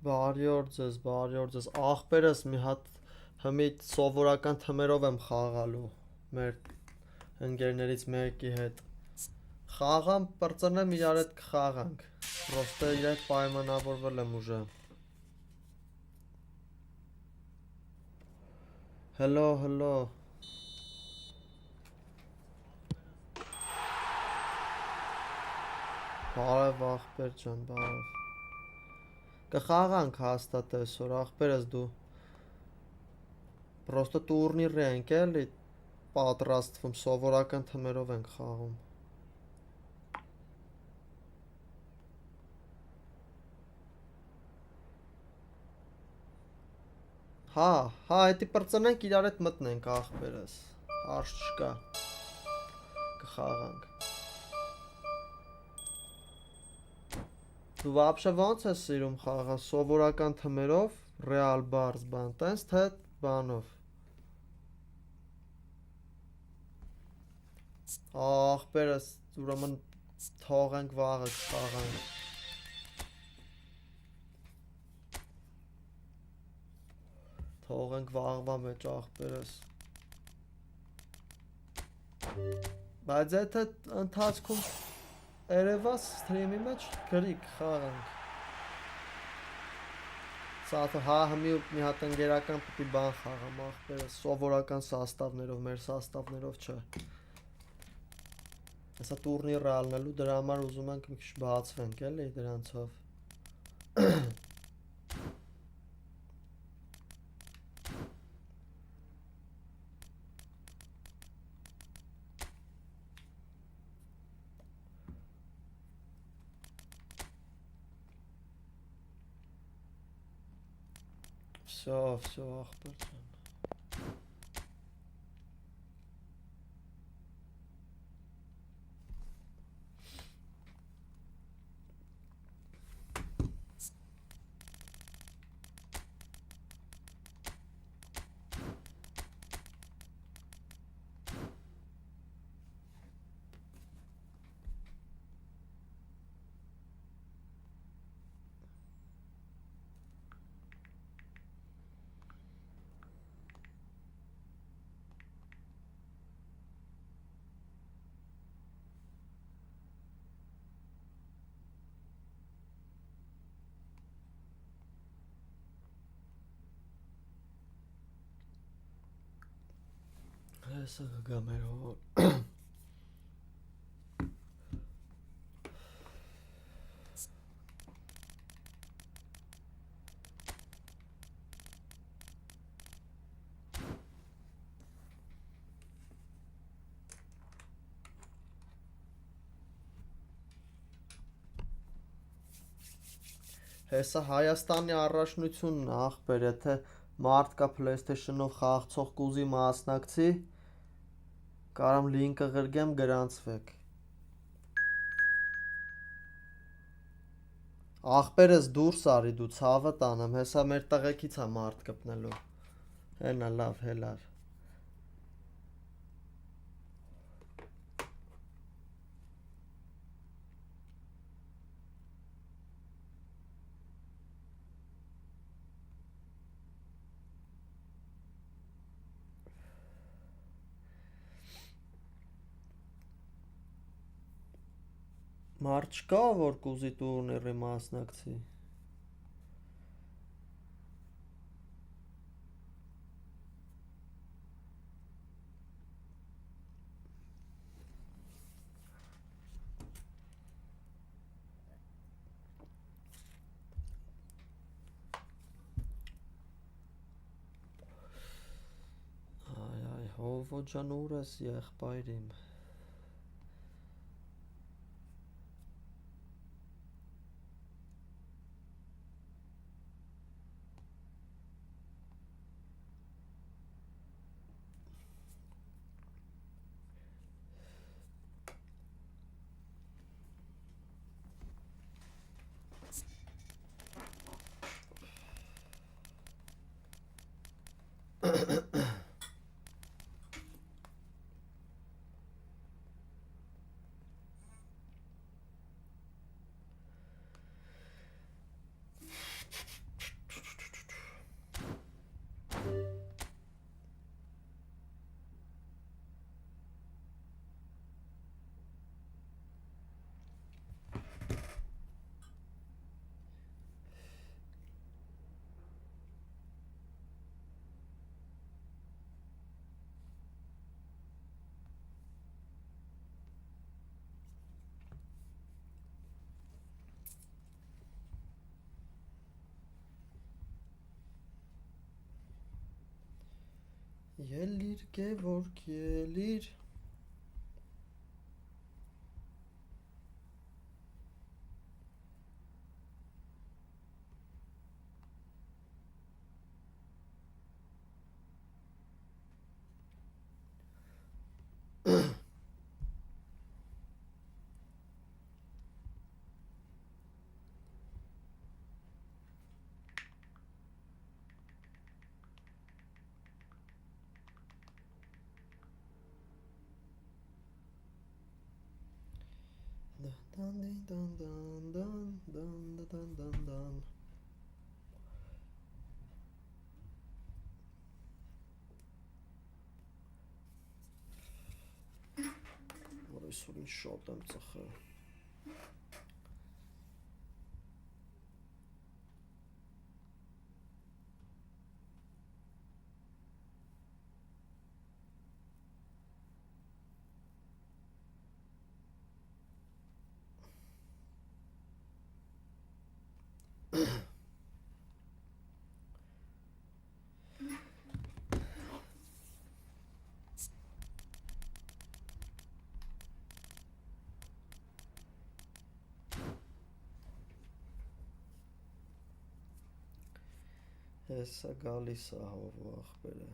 Բարի օր ձեզ, աղբերս մի հատ հմիտ սովորական թմերով եմ խաղալու մեր ընկերներից մեկի հետ։ Խաղամ, պրծնեմ իրար հետ կխաղանք, պրոստը իր հետ պայմանավորվել եմ ուժը։ Հլո, բարև աղբեր ջան, բարև։ Կխաղանք հաստատ այսօր, աղբերս դու։ Պրոստը տուրնիր ենք էլի պատրաստվում, սովորական թմերով ենք խաղում։ Հա, հետի պրծնենք իրար հետ մտնենք աղբերս, հարց չկա, կխաղանք։ Դու вообще ոնց ես սիրում խաղալ, սովորական թմերով, ռեալ բարզ բան, տենց թե բանով։ Աղբերս, ուրեմն թողենք վաղը կխաղանք։ Թողենք վաղվա մեջ աղբերս։ Բայց եթե ընթացքում երևաս սթրիմի մեջ գրի կխաղանք։ Սա մի հատ ընկերական պիտի բան խաղամ աղբերս, սովորական սաստավներով, մեր սաստավներով չէ։ Հեսա տուրնիր ալնելու, դրա համար ուզում ենք մի քիչ բացվենք էլի դրանցով։ Всё, աղբեր ջան։ Հեսա կգա մեր հոր։ Հեսա Հայաստանի առաջնությունն աղբեր, եթե մարդ կա PlayStation-ով խաղացող կուզի մասնակցի, կարամ լինկը գրգեմ գրանցվեք։ Աղբերս դուրս արի դու ցավը տանեմ, հեսա մեր տղեկից է մարդ կպնելու։ Հենա լավ, հելար։ Մարդ չկա, որ կուզի տուրնիրի մասնակցի։ Այ, հովո ջան, ուր ես եղբայր իմ։ Ելիր Գևորգ ելիր Դան որ այսօր ինչ շատ եմ ծխել Հեսա գալիս է հովու աղբերը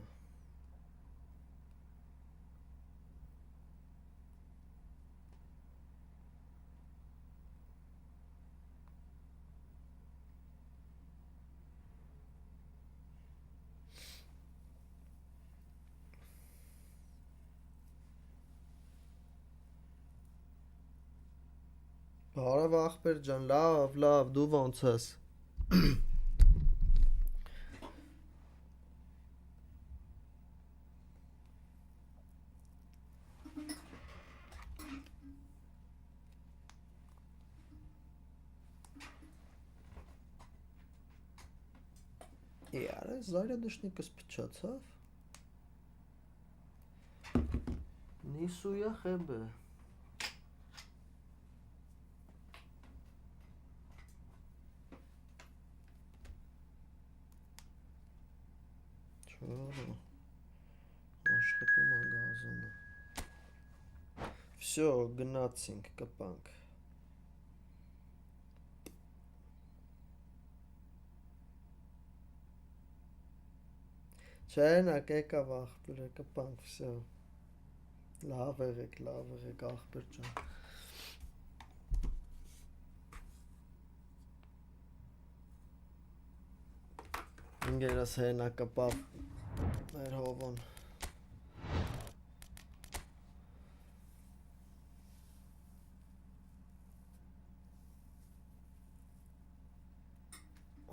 Բարև աղբեր ջան, լավ, դու ոնց ես Յարը զայրադշնիկս փչացավ Նիսույա խեբը Աշխատում է գազոնը Всё, գնացինք, կպանք Չայնակ եկավ աղբերը, կպանք, всё Լավ եղեք, աղբեր ջան Ինգերս հենա կպավ մեր հովոն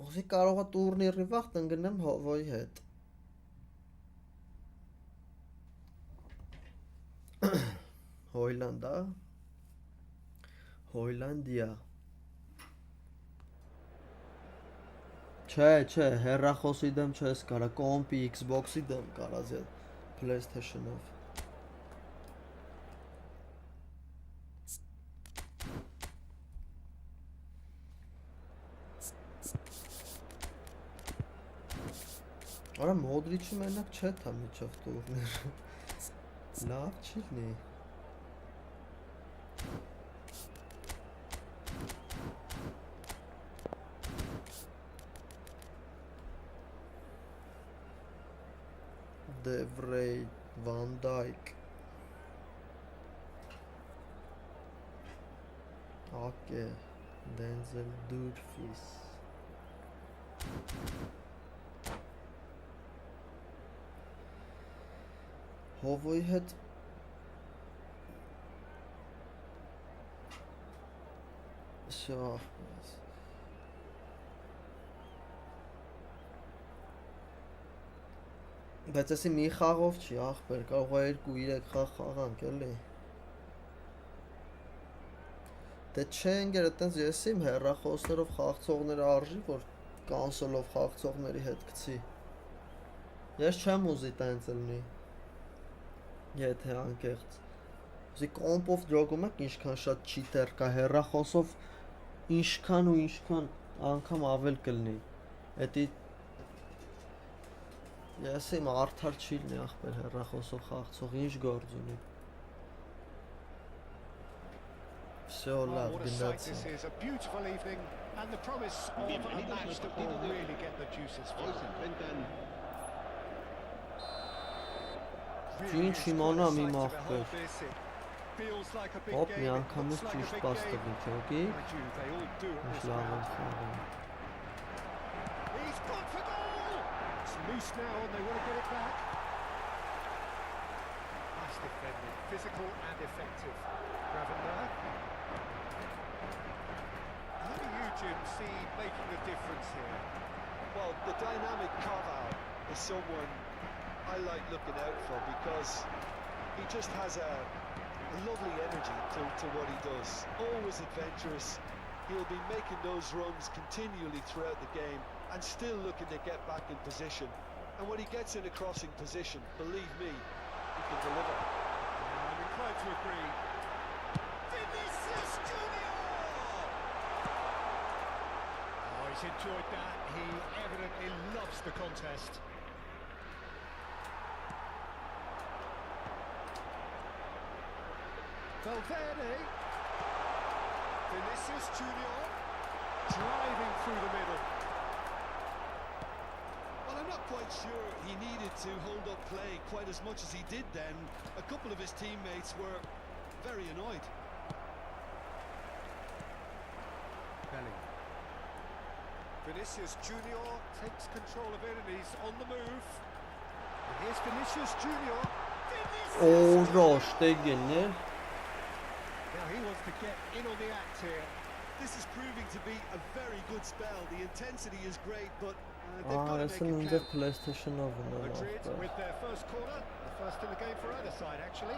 Ուզի կարող է տուրնիրի վաղ տնգնեմ հովոյի հետ Հոյլանդա Հոյլանդիա Չէ, հեռախոսի դեմ չես կարա, կոմպի, Xbox-ի դեմ կարազ է, PlayStation-ով Արա Մոդրիչը մենակ չէ թա միջով տուրնիր Լավ չի լի Devray, Van Dijk Ake, Denzel Dumfries Հովոյի հետ Շահ Բայց էսի մի խաղով չի աղբեր, կարող է 2-3 խաղ խաղանք էլի Դե չէ ընգերը տենց ես իմ հեռախոսներով խաղցողները արժի, որ կանսոլով խաղցողների հետ կցի Ես չեմ ուզի տենց լնի Եթե անկեղծ Ուզի կոմպով դրոգում եք ինչքան շատ չիտեր կա հեռախոսով Ինչքան ու ինչքան անգամ ավել կլնի Էդի Ես իմ արդար չիլն է ախպեր հեռախոսով խաղցող ինչ գործ ունի։ Всё, լավ, գնացի։ This is a beautiful evening and the promise of a match that will really get the juices flowing. Ինչ իմանամ իմ ախպեր։ Հոպ, մի անգամից ճիշտ պաս տվիք, ոգի։ Ինչ լավ եմ խաղում։ He's gone for goal! It's loose now and they want to get it back. Nice defending, physical and effective. Gravenberg. How do you, Jim, see making a difference here? Well, the dynamic Carval is someone I like looking out for because he just has a lovely energy to what he does. Always adventurous. He'll be making those runs continually throughout the game and still looking to get back in position. And when he gets in a crossing position, believe me, he can deliver. I'm inclined to agree. Vinicius Junior! Oh, he's enjoyed that. He evidently loves the contest. Valverde. Vinicius Junior driving through the middle. Well, I'm not quite sure he needed to hold up play quite as much as he did then. A couple of his teammates were very annoyed. Bellingham. Vinicius Junior takes control of it and he's on the move. And here's Vinicius Junior. Օրոշ, դեգենն է։ Now he wants to get in on the act here. This is proving to be a very good spell. The intensity is great, but they've got to Այս make ինձ it count. PlayStation-ով ունեմ Madrid ախպեր։ with their first corner, the first in the game for either side actually.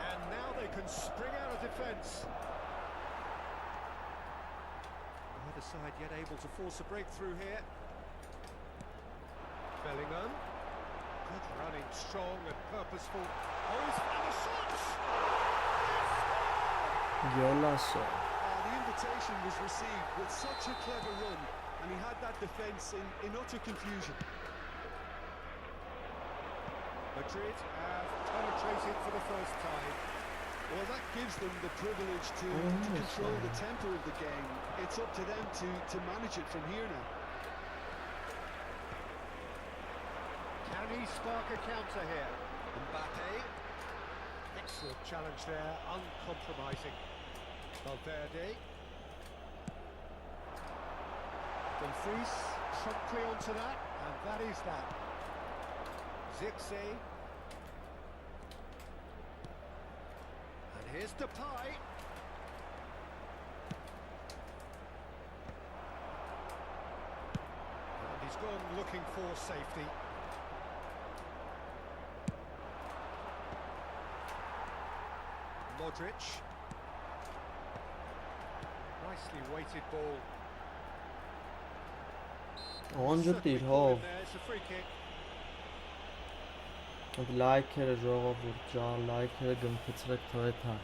And now they can spring out of defence. Neither side yet able to force a breakthrough here. Bellingham. Good running, strong and purposeful. Oh, he's found a shot! Գոլասո։ The invitation was received with such a clever run, and he had that defence in utter confusion. Madrid have penetrated for the first time. Well, that gives them the privilege to control the tempo of the game. It's up to them to manage it from here now. Can he spark a counter here? Mbappe. Excellent challenge there, uncompromising. Valverde. Dumfries promptly onto that, and that is that. Zirkzee. And here's Depay. And he's gone looking for safety. Modric. Nicely weighted ball. Անջտիր հով։ There's a free kick. Լայքերը ժողովուրդ ջան, լայքերը գմփցրեք թողեք հա։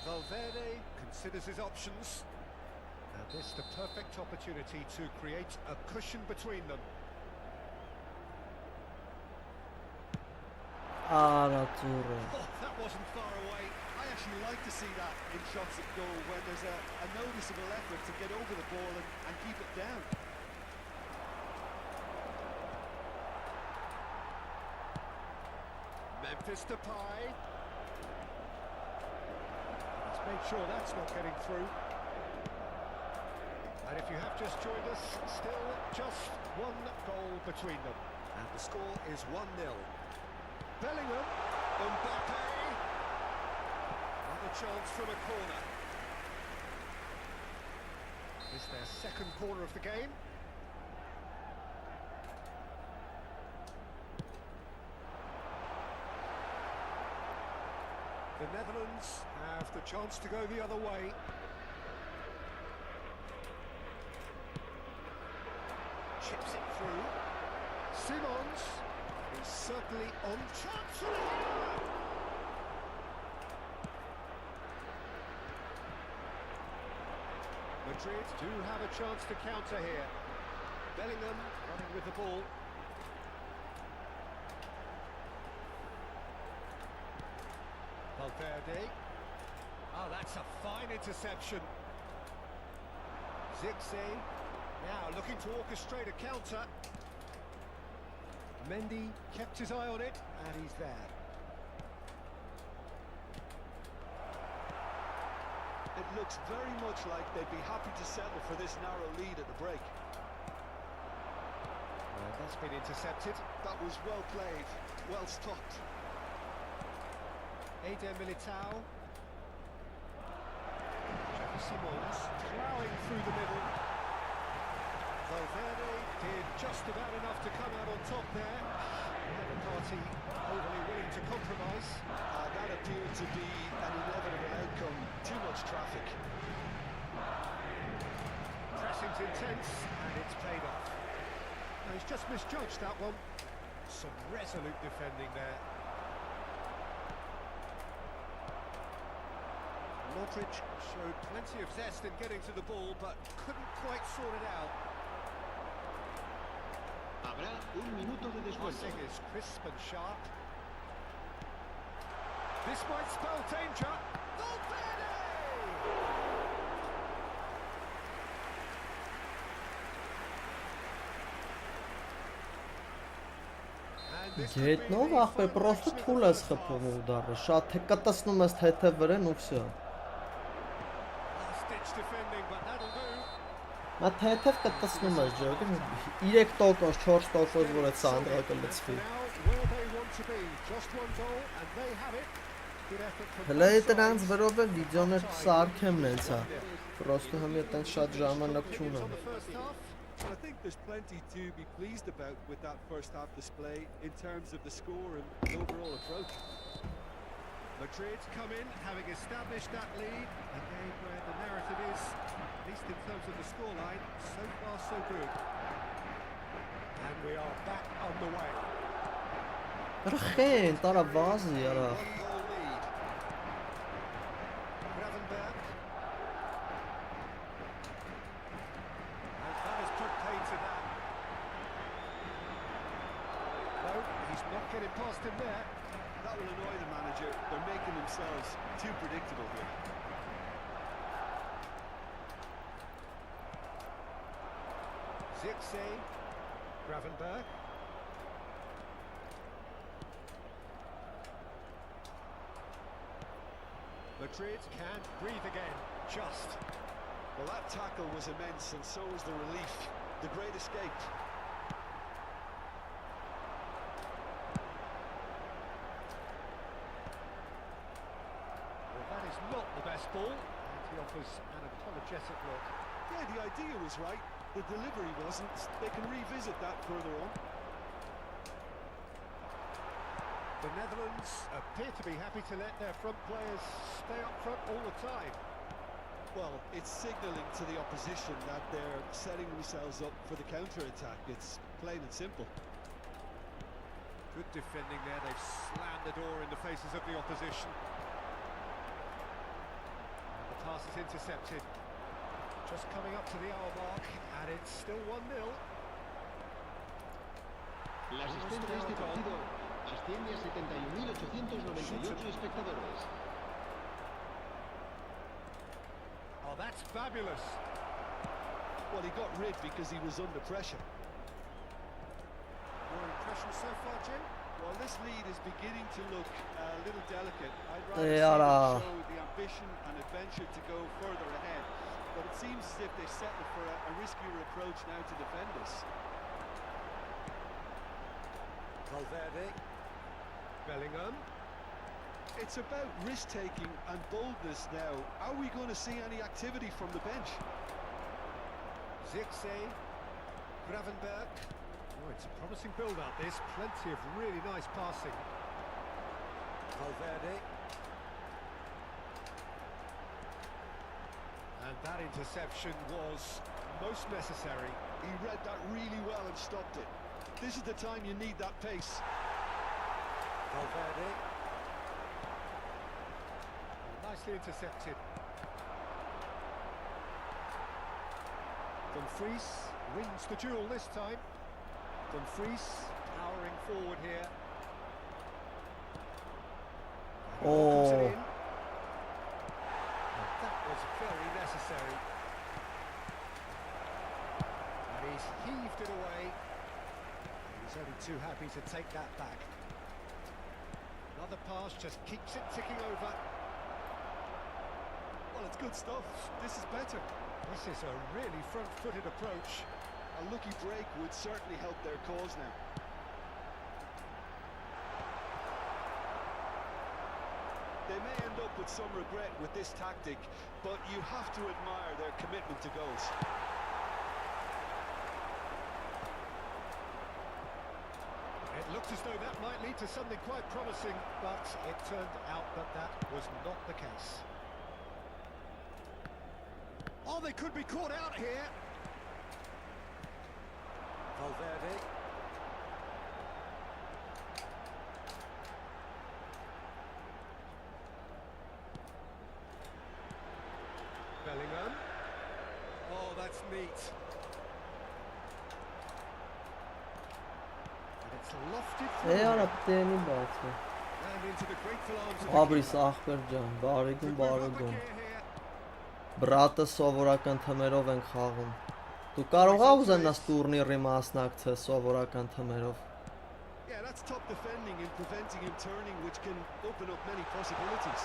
Valverde considers his options. And this the perfect opportunity to create a cushion between them. Արածուրը։ Oh, that wasn't far away. I actually like to see that in shots at goal when there's a noticeable effort to get over the ball and keep it down. Memphis Depay. He's made sure that's not getting through. And if you have just joined us, still just one goal between them. And the score is 1-0. Bellingham. Mbappe. Another chance from a corner. Is their second corner of the game. The Netherlands have the chance to go the other way. Chips it through. Simons. He's certainly on chance. Madrid do have a chance to counter here. Bellingham running with the ball. Valverde. Oh, that's a fine interception. Zirkzee now looking to orchestrate a counter. Mendy kept his eye on it, and he's there. It looks very much like they'd be happy to settle for this narrow lead at the break. Well, that's been intercepted. That was well played, well stopped. Eder Militao. Simons plowing through the middle. Valverde did just about enough to come out on top there. Neither party overly willing to compromise. That appeared to be an inevitable outcome. Too much traffic. Pressing's intense, and it's paid off. Now, he's just misjudged that one. Some resolute defending there. Modric showed plenty of zest in getting to the ball, but couldn't quite sort it out. Habrá un minuto de descuento. Passing is crisp and sharp. This might spell danger. Valverde! Գետնով ախպեր պրոստը թուլ ես խփում ուդարը, շատ թե կտսնում ես թեթև վրեն ու վсё։ Նա թեթև կտսնում ես ջոգը 3%, 4% որ այդ սանդղակը լցվի։ Հլա է տնանց վրով է վիդեոներ սարքեմ նենցա, պրոստը հմի այտենց շատ ժամանակ չունեմ։ But I think there's plenty to be pleased about with that first half display in terms of the score and the overall approach. Madrid come in, having established that lead, a game where the narrative is, at least in terms of the scoreline, so far so good. And we are back on the way. Ռխեն, տարա վազի, արա։ Getting past him there. That will annoy the manager. They're making themselves too predictable here. Zirkzee, Gravenberg. Madrid can breathe again, just. Well, that tackle was immense, and so was the relief. The great escape. Not the best ball, and he offers an apologetic look. Yeah, the idea was right, the delivery wasn't. They can revisit that further on. The Netherlands appear to be happy to let their front players stay up front all the time. Well, it's signalling to the opposition that they're setting themselves up for the counter-attack. It's plain and simple. Good defending there, they've slammed the door in the faces of the opposition. Pass is intercepted. Just coming up to the hour mark, and it's still 1-0. La asistencia a este partido asciende a 71.898 espectadores. Oh, that's fabulous. Well, he got rid because he was under pressure. Your impression so far, Jim? Well, this lead is beginning to look a little delicate. I'd rather see them show the ambition and adventure to go further ahead. But it seems as if they settle for a riskier approach now to defend us. Valverde. Bellingham. It's about risk-taking and boldness now. Are we going to see any activity from the bench? Zirkzee. Gravenberg. Oh, it's a promising build-up, this. Plenty of really nice passing. Valverde. And that interception was most necessary. He read that really well and stopped it. This is the time you need that pace. Valverde. Nicely intercepted. Dumfries wins the duel this time. Dumfries powering forward here. Welcomes it Oh. in. That was very necessary. And he's heaved it away. He's only too happy to take that back. Another pass just keeps it ticking over. Well, it's good stuff. This is better. This is a really front-footed approach. A lucky break would certainly help their cause now. They may end up with some regret with this tactic, but you have to admire their commitment to goals. It looked as though that might lead to something quite promising, but it turned out that that was not the case. Oh, they could be caught out here. Valverde. Bellingham. Oh, that's neat. And it's lofted Էարա forward տենի բացը։ and into the grateful arms of the Աբրիս keeper. ախպեր ջան, բարեգում, Could move up a բարեգում։ gear here. Բրատը սովորական թմերով են խաղում։ Դու կարող ես ուզենաս տուրնիրի մասնակցես սովորական թմերով։ Yeah, that's top defending and preventing him turning, which can open up many possibilities.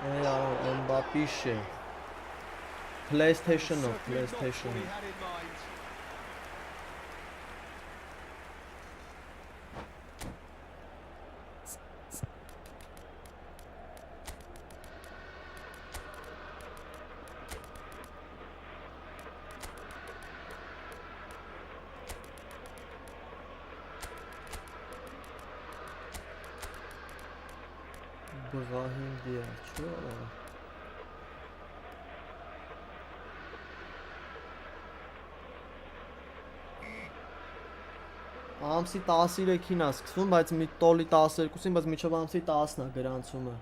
Էարա Mbappé-շե։ PlayStation-ով, Certainly not what he PlayStation-ով։ had in mind. Բղահին դիա, չէ՞։ Ամսի 13-ին է սկսվում, բայց մի տոլի 12-ին, բայց միջով ամսի 10-ն է գրանցումը։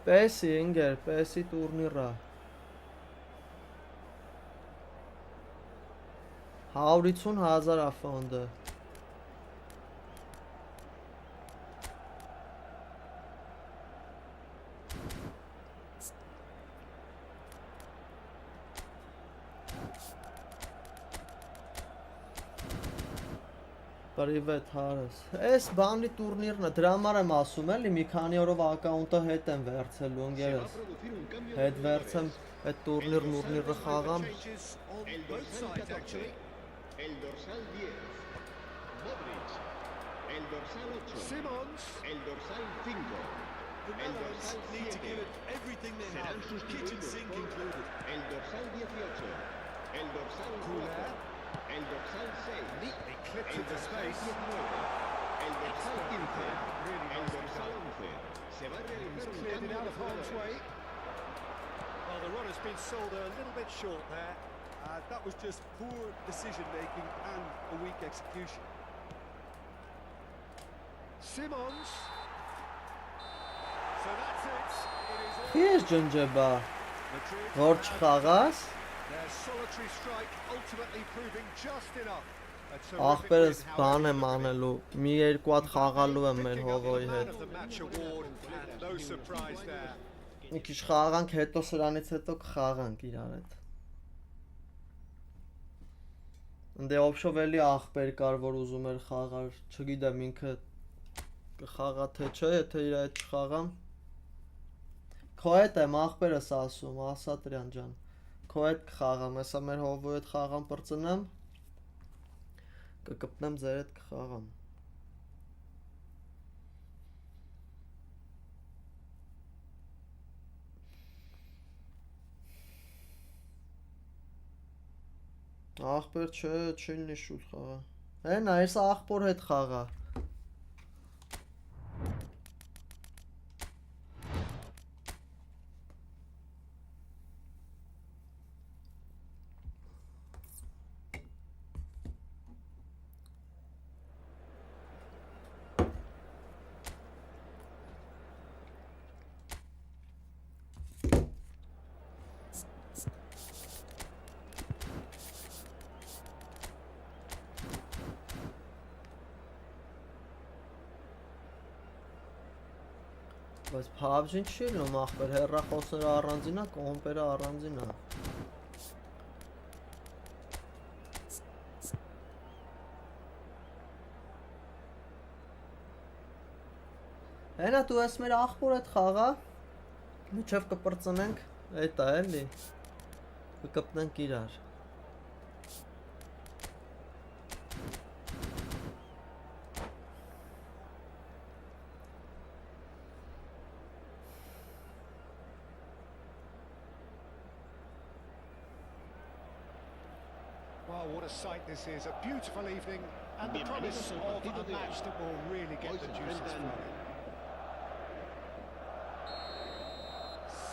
Պեսի, ընկեր, պեսի տուրնիր է։ 150,000 է ֆոնդը։ Պրիվետ հարս։ Էս բանի տուրնիրն է, դրա համար եմ ասում էլի, մի քանի օրով ակաունտը հետ եմ վերցելու, Se va a ընկերս։ producir un cambio de Հետ jugadores. վերցեմ, այդ տուրնիրը խաղամ։ Changes on El both dorsal sides 14, actually. el dorsal 10, Modric, el dorsal 8, Simons. el dorsal 5, The el Netherlands dorsal need to 7, give it everything they serán have, kitchen sustituidos sink por included. el dorsal 18, el dorsal 4, Couler. el dorsal 6, Neatly clipped el into dorsal space. 19, el dorsal 15, Really el nicely dorsal done. 11. Se va a He's realizar un cleared it cambio out de of harm's jugadores. way. Well, the run has been sold a little bit short there. That was just poor decision making and a weak execution. Simons. So that's it. It is all. Քիչ ջնջեբա, Madrid որ have չխաղաս, their solitary strike ultimately proving just enough. A terrific ախպերս win, բան however, եմ for Madrid. անելու, մի երկու հատ խաղալու եմ մեր Picking up the հողոյի man հետ։ of the match award, and no surprise there. Մի քիչ խաղանք, հետո սրանից հետո կխաղանք իրար հետ։ Դե օփշով էլի ախպեր կար, որ ուզում էր խաղար, չգիտեմ ինքը կխաղա թե չէ, եթե իր հետ չխաղամ։ Քո հետ եմ ախպերս ասում, Ասատրյան ջան։ Քո հետ կխաղամ, հեսա մեր հովու հետ խաղամ պրծնեմ, կկպնեմ ձեր հետ կխաղամ։ Ախպեր չէ, չի լինի շուտ խաղա։ Հենա, ես ախպոր հետ խաղա։ Բայց PUBG-ն չի լինում ախպեր, հեռախոսները առանձին է, կոմպերը առանձին է։ Հենա դու ես մեր ախպոր այդ խաղա, միջև կպրծնենք, այդ է էլի, կկպնենք իրար։ Well, what a sight this is, a beautiful evening and the promise of a match that will really get the juices flowing.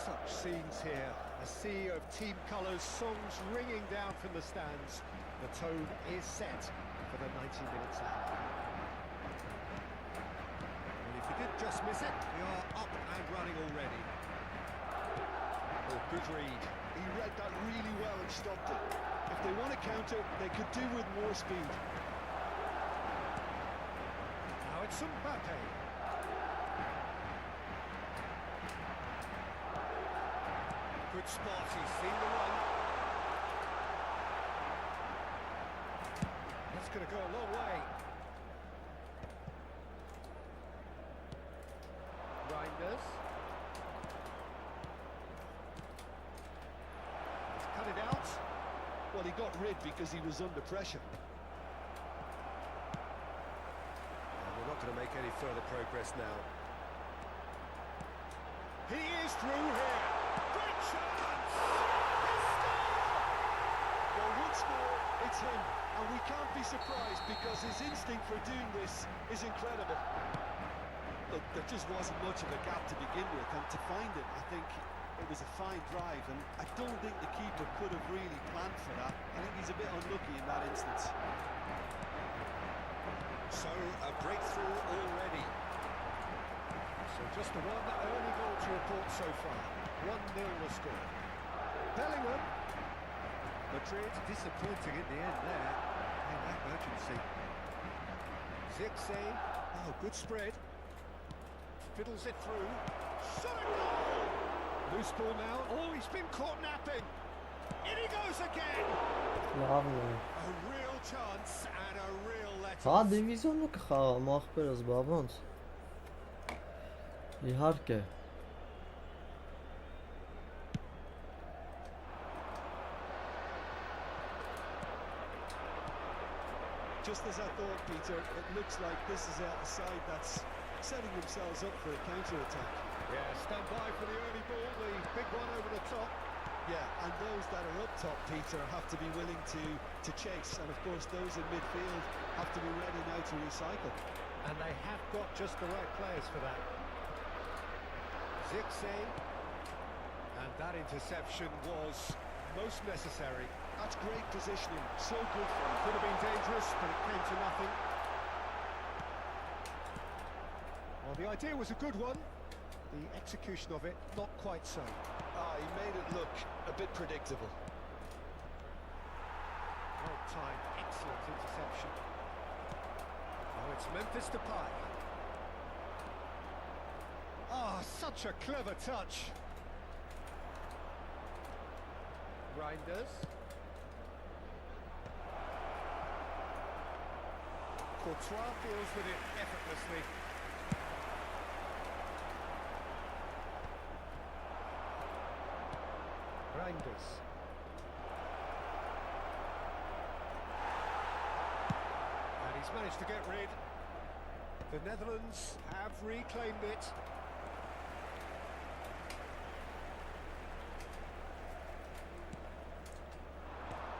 Such scenes here, a sea of team colours, songs ringing down from the stands. The tone is set for the 90 minutes ahead. And if you did just miss it, we are up and running already. Oh, good read. He read that really well and stopped it. If they want to counter, they could do with more speed. Now it's Mbappe. Good spot, he's seen the run. That's going to go a long way. Reinders. He's cut it out. Well, he got rid because he was under pressure. And we're not going to make any further progress now. He is through here. Great chance! Well, once more, it's him. And we can't be surprised because his instinct for doing this is incredible. Look, there just wasn't much of a gap to begin with, and to find it, I think it was a fine drive, and I don't think the keeper could have really planned for that. I think he's a bit unlucky in that instance. So, a breakthrough already. So just the one early goal to report so far. 1-0 the score. Bellingham. Madrid disappointing in the end there. In that emergency. Zirkzee. Oh, good spread. Fiddles it through. Shot a goal! Loose ball now. Oh, he's been caught napping. In he goes again. Լավն է։ A real chance and a real let Հա դիվիզիոնը կխաղամ ախպերս բա ոնց։ Իհարկե։ Just as I thought, Peter, it looks like this is a side that's setting themselves up for a counter-attack. Yeah, stand by for the early ball, the big one over the top. Yeah, and those that are up top, Peter, have to be willing to chase. And of course, those in midfield have to be ready now to recycle. And they have got just the right players for that. Zirkzee. And that interception was most necessary. That's great positioning, so good for him. Could have been dangerous, but it came to nothing. Well, the idea was a good one. The execution of it, not quite so. Ah, he made it look a bit predictable. Well timed, excellent interception. Oh, it's Memphis Depay. Ah, such a clever touch. Reinders. Courtois deals with it effortlessly. Reinders. And he's managed to get rid. The Netherlands have reclaimed it.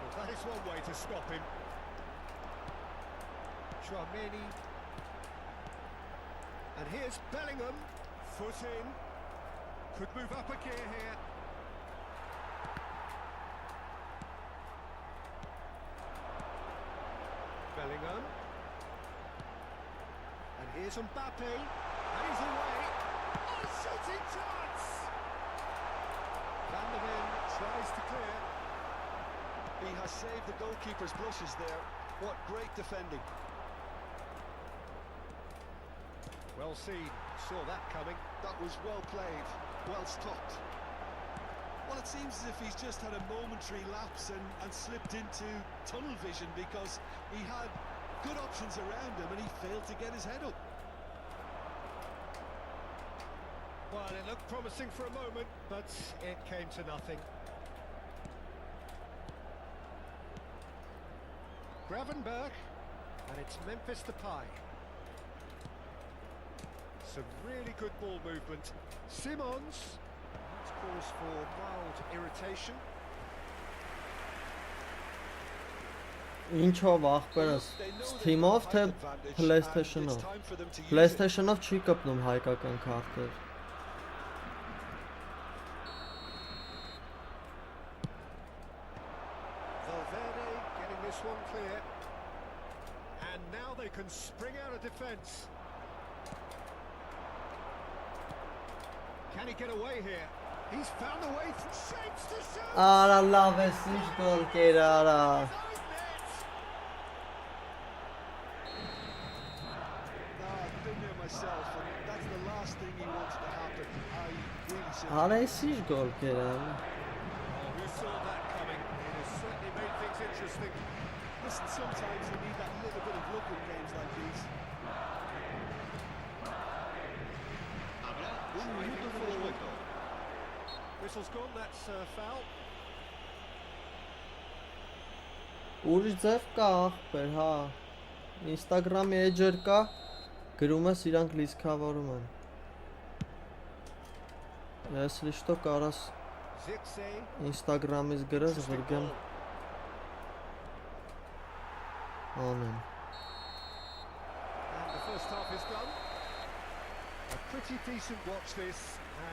Well, that is one way to stop him. Chouameni. And here's Bellingham. Foot in. Could move up a gear here. Bellingham. And here's Mbappe. And he's away. Oh, shooting chance! Van der Ven tries to clear. He has saved the goalkeeper's blushes there. What great defending. Well seen. saw that coming. That was well played, well stopped. Well, it seems as if he's just had a momentary lapse and slipped into tunnel vision because he had good options around him and he failed to get his head up. Well, it looked promising for a moment, but it came to nothing. Gravenberg, and it's Memphis Depay. Some really good ball movement. Simons, that's cause for mild irritation. Ինչով ախպերս, Steam-ով թե PlayStation-ով։ PlayStation-ով չի կպնում հայկական քարտեր։ Valverde getting this one clear. And now they can spring out of defence. Can he get away here? He's found a way from shapes to shoot! Արա լավ է, ինչ գոլ կեր արա։ I've been there myself, and that's the last thing he wanted to happen. I really should. Արա ինչ գոլ կեր արա։ Oh, who saw that coming? It has certainly made things interesting. Listen, sometimes you need that little bit of luck in games like these. Habrá un minuto de descuento. Whistle's gone, that's foul. Ուրիշ ձև կա ախպեր, հա։ Instagram-ի էջեր կա, գրում ես իրանք լիցքավորում են։ Если что, կարաս Zirkzee. Instagram-ից գրես, գրգեմ անեմ։ And the first half is done. A pretty decent watch this,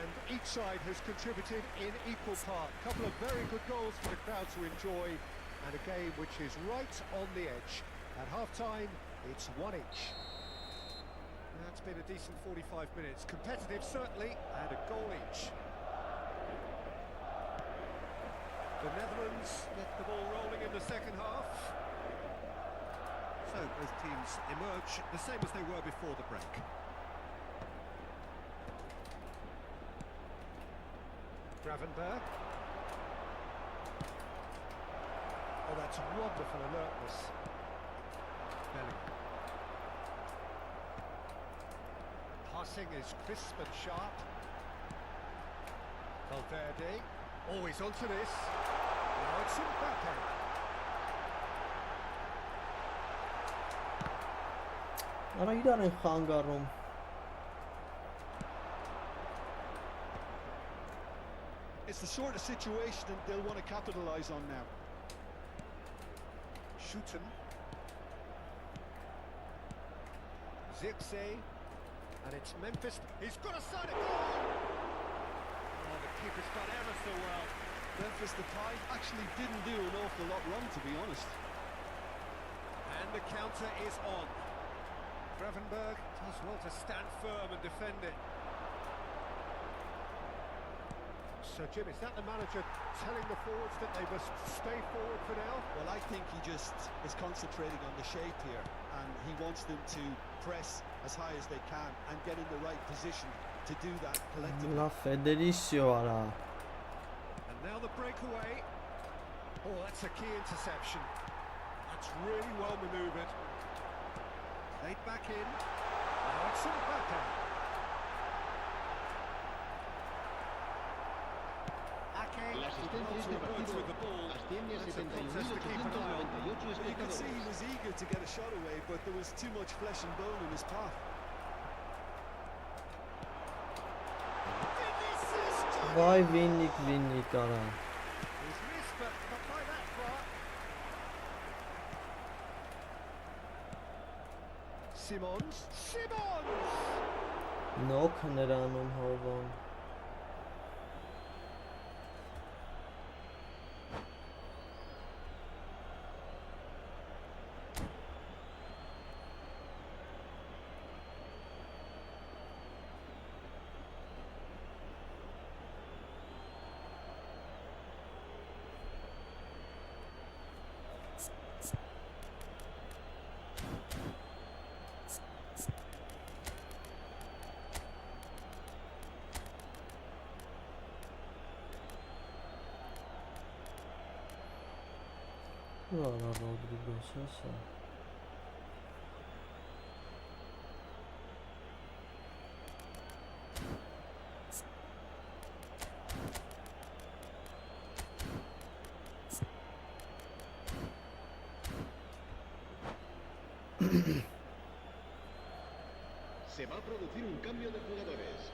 and each side has contributed in equal part. A couple of very good goals for the crowd to enjoy, and a game which is right on the edge. At half-time, it's 1-1. That's been a decent 45 minutes. Competitive, certainly, and a goal each. The Netherlands get the ball rolling in the second half. So both teams emerge the same as they were before the break. Gravenberg. Oh, that's wonderful alertness. Bellingham. Passing is crisp and sharp. Valverde. Always onto this. Now it's Mbappe. Արա իրար են խանգարում։ It's the sort of situation that they'll want to capitalise on now. Shooten. Zirkzee. And it's Memphis. He's got a side of goal! Oh, the keeper's done ever so well. Memphis Depay actually didn't do an awful lot wrong, to be honest. And the counter is on. Gravenberg does well to stand firm and defend it. So Jim, is that the manager telling the forwards that they must stay forward for now? Well, I think he just is concentrating on the shape here, and he wants them to press as high as they can and get in the right position to do that collectively. Լավ Ֆեդերիսիո արա։ And now the breakaway. Oh, that's a key interception. That's really well manoeuvred. Laid back in. Now it's Mbappe. La asistencia de este partido asciende a 71.898 You could espectadores. see he was eager to get a shot away, but there was too much flesh and bone in his path. Վայ վիննիկ արա։ He's missed, but not by that far. Simons. Simons! Նոք նրանում հովան։ Ora Rodriguez essa. Se va a producir un cambio de jugadores.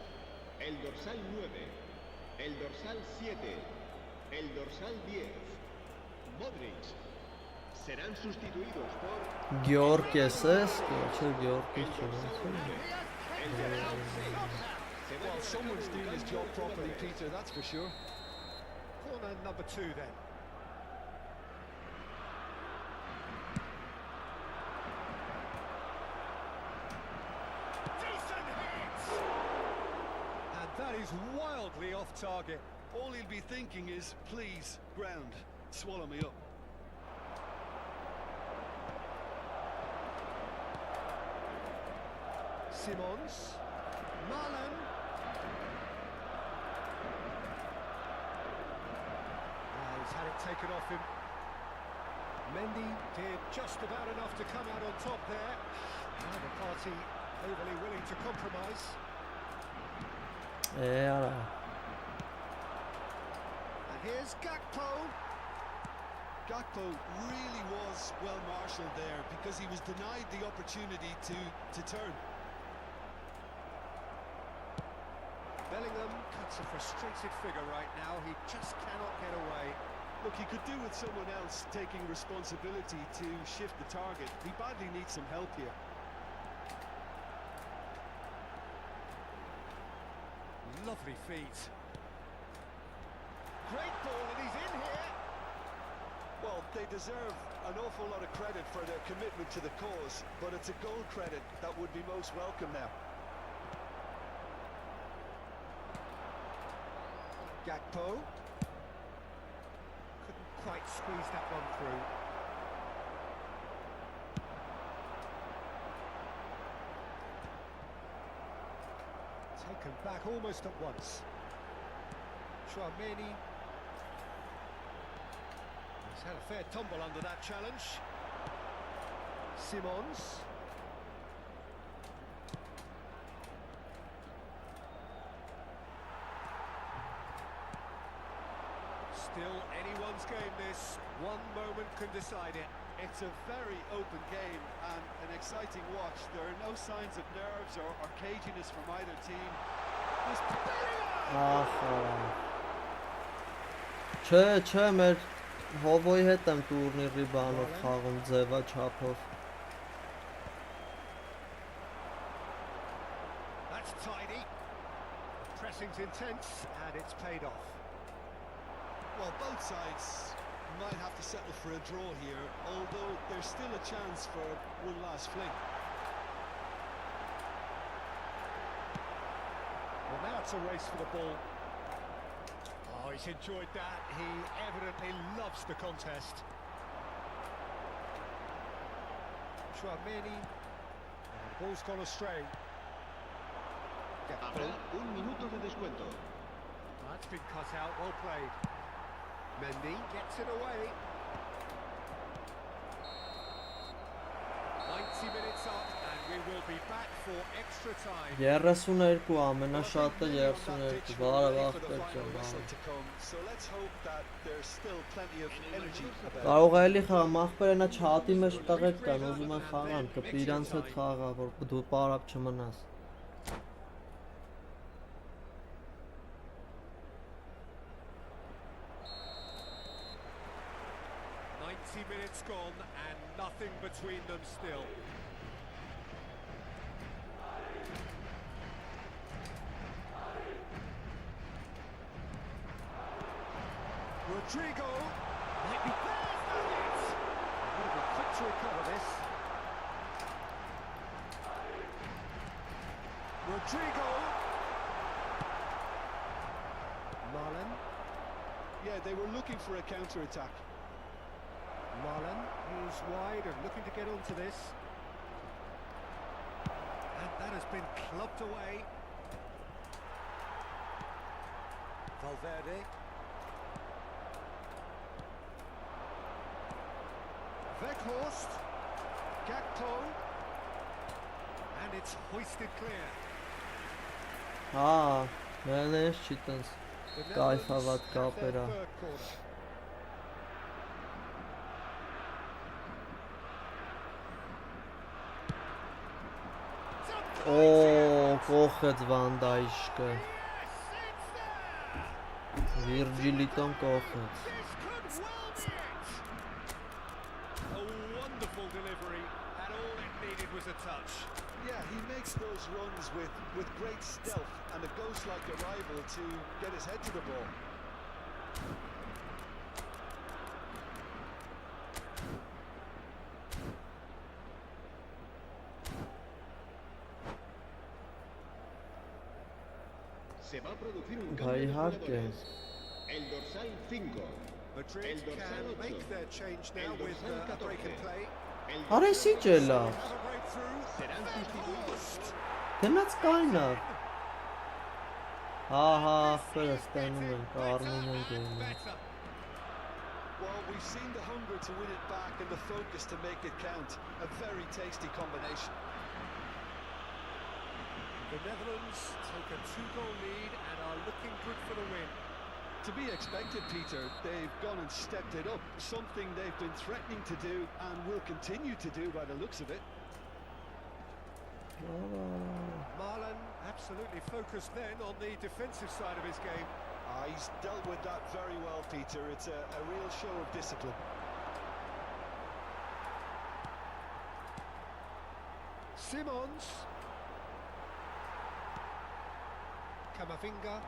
El dorsal 9, el dorsal 7, el dorsal 10, Modric. Serán sustituidos por Georgios che Georgios el dorsal 11, el dorsal 6. Se va a Well, someone's doing his job properly, Peter, that's for sure. Corner number 2 then. Decent hit! And that is wildly off target. All he'll be thinking is, please, ground, swallow me up. Simons. Marlon. He's had it taken off him. Mendy did just about enough to come out on top there. Now the party overly willing to compromise. Era. And here's Gakpo. Gakpo really was well marshalled there because he was denied the opportunity to turn. Bellingham cuts a frustrated figure right now. He just cannot get away. Look, he could do with someone else taking responsibility to shift the target. He badly needs some help here. Lovely feet. Great ball, and he's in here. Well, they deserve an awful lot of credit for their commitment to the cause, but it's a goal credit that would be most welcome now. Gakpo. Couldn't quite squeeze that one through. Taken back almost at once. Tchouameni. He's had a fair tumble under that challenge. Simons. Still anyone's game this. One moment can decide it. It's a very open game and an exciting watch. There are no signs of nerves or caginess from either team. This Չէ, մեր հովոյի հետ եմ տուրնիրի բանով խաղում ձևա չափով։ That's tidy. Pressing's intense and it's paid off. Well, both sides might have to settle for a draw here, although there's still a chance for one last fling. Well, now it's a race for the ball. Oh, he's enjoyed that. He evidently loves the contest. Tchouameni. And the ball's gone astray. Habrá un minuto de descuento. That's been cut out. Well played. Mendy gets it away. 90 minutes up and we will be back for extra time. 32 ամենաշատը 32 բարև ախպեր ջան։ To come, so let's hope that there's still plenty of energy about. Կարող է էլի խաղամ ախպերը նա չհատի մեջ տղեկ կան ուզում են խաղան կպի իրանց հետ խաղա որ դու պարապ չմնաս։ 90 minutes gone and nothing between them still. Rodrigo might be there. Will be quick to recover this. Rodrigo. Marlon. Yeah, they were looking for a counter-attack. Marlon, who's wide and looking to get onto this. And that has been clubbed away. Valverde. Weghorst. Gakpo. And it's hoisted clear. Մենես չի տենց The կայֆավատ Netherlands have their կապերա։ third corner. Կողեց Վանդայշկը։ Yes, it's there! Վիրջիլիտոն կողեց։ This could well be it! A wonderful delivery, and all it needed was a touch. Yeah, he makes those runs with great stealth, and a ghost-like arrival to get his head to the ball. Se va a producir un Vai cambio de Harker. jugadores. El dorsal 5. Madrid El dorsal can 8. make their change now El with dorsal a break in 14. play. El Արեսի dorsal ջելա։ Have a breakthrough. Serán sustituidos. Դնաց կայնավ։ Ահա, ախպերը ստանում են, կառնում են գեյմը։ Better. Well, we've seen the hunger to win it back and the focus to make it count. A very tasty combination. The Netherlands take a 2-goal lead and are looking good for the win. To be expected, Peter, they've gone and stepped it up. Something they've been threatening to do and will continue to do by the looks of it. Marlon absolutely focused then on the defensive side of his game. He's dealt with that very well, Peter. It's a real show of discipline. Simons. Camavinga.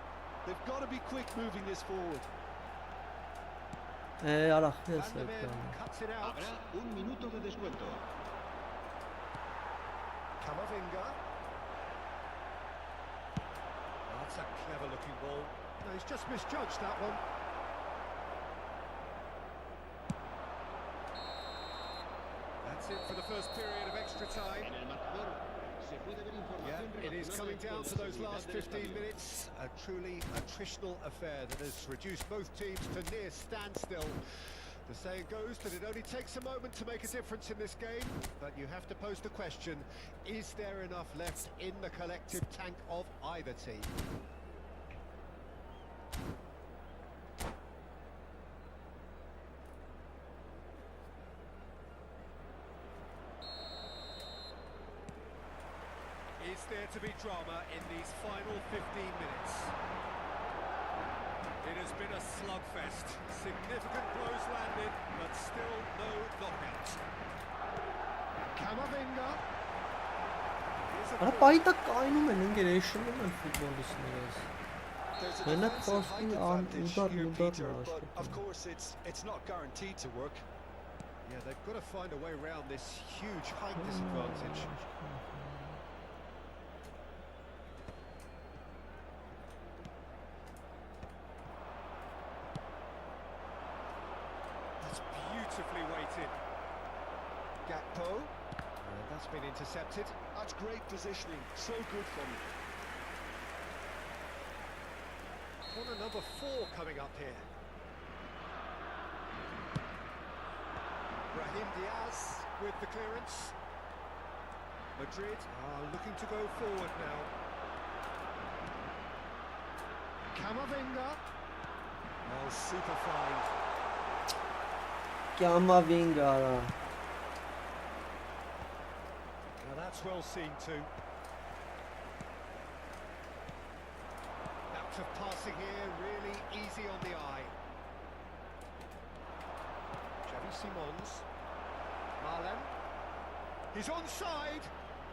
They've got to be quick moving this forward. Արա, Van ես der եկա։ Ven cuts it out. Habrá un minuto de descuento. Camavinga. That's a clever looking ball. No, he's just misjudged that one. That's it for the first period of extra time. En el marcador se puede ver Yeah, información it is coming down to those last 15 minutes. A truly attritional affair that has reduced both teams to near standstill. The saying goes that it only takes a moment to make a difference in this game, but you have to pose the question, is there enough left in the collective tank of either team? Is there to be drama in these final 15 minutes? It has been a slugfest. Significant blows landed, but still no knockout. Camavinga. Here's a Արա ball. պայտա կայնում են, ինգեր էշնում են ֆուտբոլիստներս։ There's a Mena defensive crossing height on advantage Udar here, Udar Peter, Nash. but of course it's not guaranteed to work. Yeah, they've got to find a way around this huge height disadvantage. That's beautifully weighted. Gakpo. And that's been intercepted. That's great positioning, so good from him. Corner number 4 coming up here. Brahim Diaz with the clearance. Madrid are looking to go forward now. Camavinga. Oh, super fine. Կամավինգ արա։ Now that's well seen too. Out of passing here, really easy on the eye. Xavi Simons. Marlon. He's onside.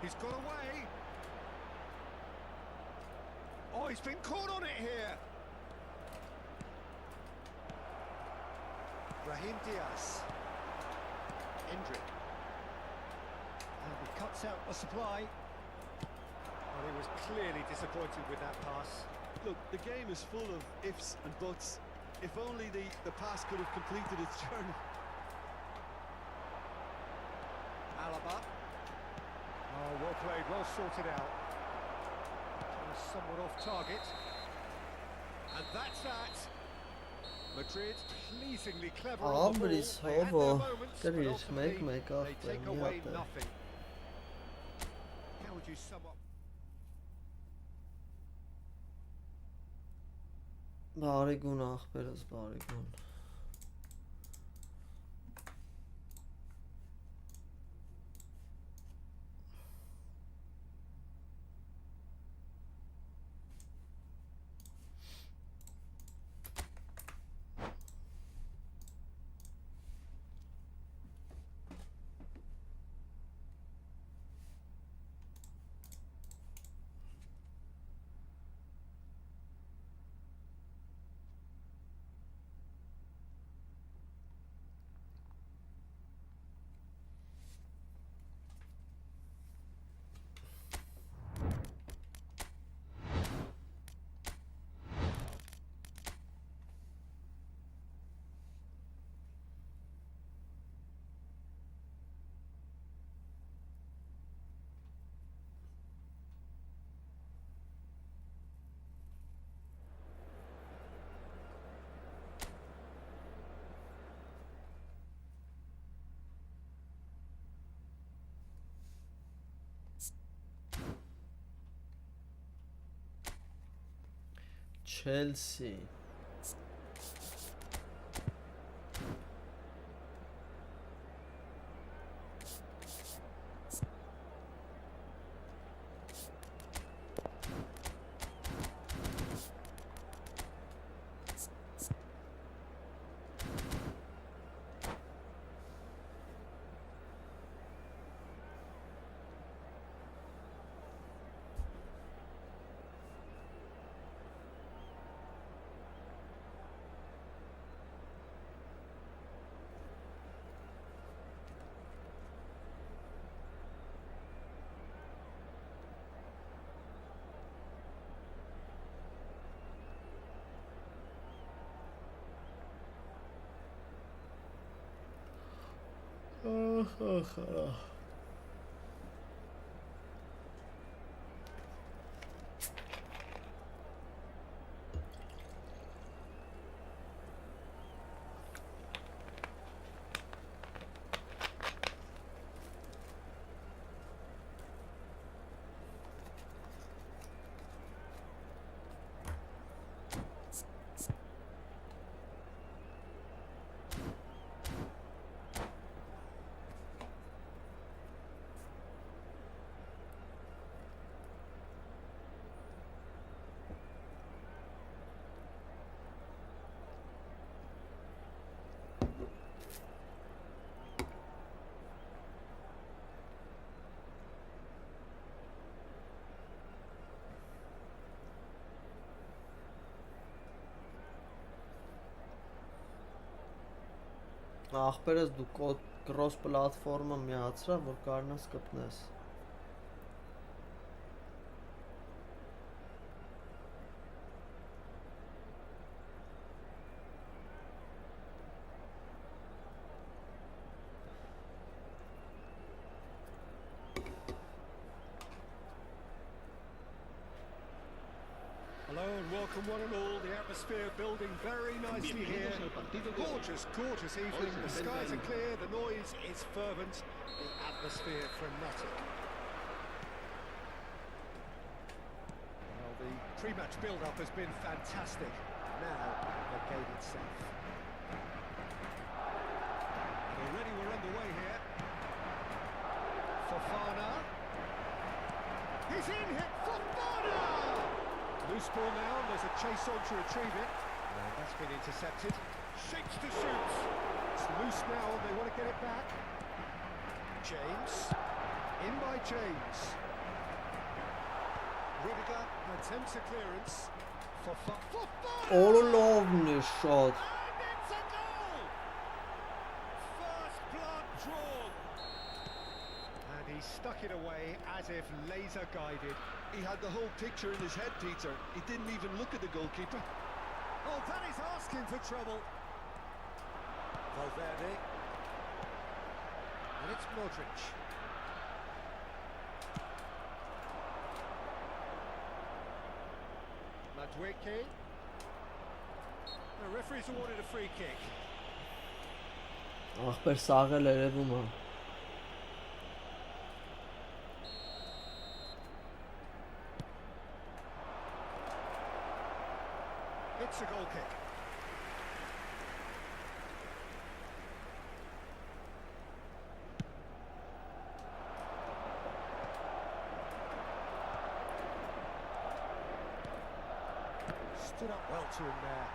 He's got away. Oh, he's been caught on it here. Brahim Diaz. Endrick. And he cuts out the supply. Well, he was clearly disappointed with that pass. Look, the game is full of ifs and buts. If only the pass could have completed its journey. Alaba. Oh, well played, well sorted out. Somewhat off target. And that's that. Madrid pleasingly clever on the Աղան ball. բրիս They had հովո, their moments, but կրիր, ultimately մեկ they աղբեր, take մի away հատ է։ nothing. How would you sum up? Բարեգուն աղբերս, բարեգուն։ Chelsea. Ախպերս դու կրոս պլատֆորմը միացրա, որ կարնաս կպնես։ Hello and welcome one and all. The atmosphere building very nicely here. Gorgeous, gorgeous evening. The skies are clear, the noise is fervent, the atmosphere frenetic. Well, the pre-match build-up has been fantastic. Now, the game itself. And already we're underway here. Fofana. He's in here. Fofana! Loose ball now, and there's a chase on to retrieve it. And that's been intercepted. Shakes to shoot. It's loose now, and they want to get it back. James. In by James. Rudiger attempts a clearance. Fofana! Օրլովն է շատ։ And it's a goal! First blood drawn. And he stuck it away as if laser guided. He had the whole picture in his head, Peter. He didn't even look at the goalkeeper. Oh, that is asking for trouble. Valverde. And it's Modric. Madueke. The referee's awarded a free kick. Ախպեր սաղել երևում է։ It's a goal kick. Stood up well to him there.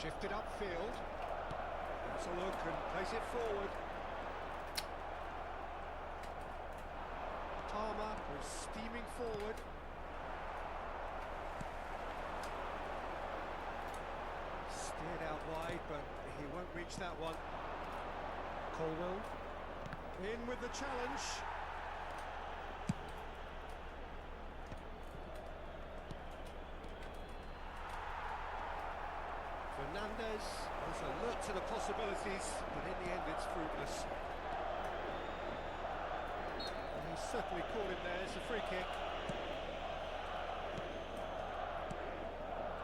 Shifted upfield. That's a look and plays it forward. Palmer was steaming forward. Steered out wide, but he won't reach that one. Colwell in with the challenge. Fernandez was alert to the possibilities, but in the end it's fruitless. And he certainly caught him there. It's a free kick.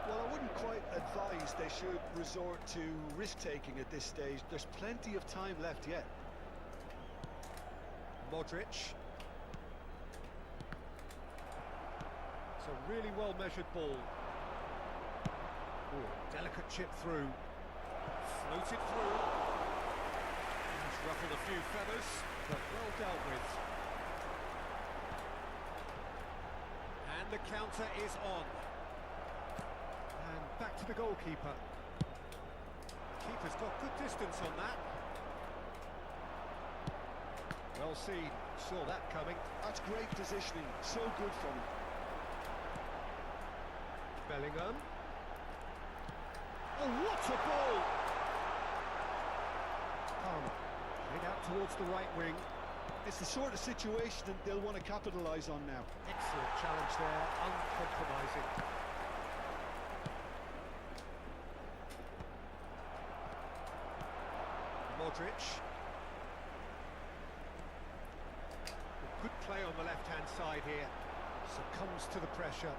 Well, I wouldn't quite advise they should resort to risk-taking at this stage. There's plenty of time left yet. Modric. It's a really well-measured ball. Ooh, delicate chip through. Floated through. He's ruffled a few feathers, but well dealt with. And the counter is on. And back to the goalkeeper. Keeper's got good distance on that. Well seen, saw that coming. That's great positioning, so good from him. Bellingham. Oh, what a ball! Palmer, played out towards the right wing. It's the sort of situation that they'll want to capitalise on now. Excellent challenge there, uncompromising. Modric. Good play on the left-hand side here. Succumbs to the pressure.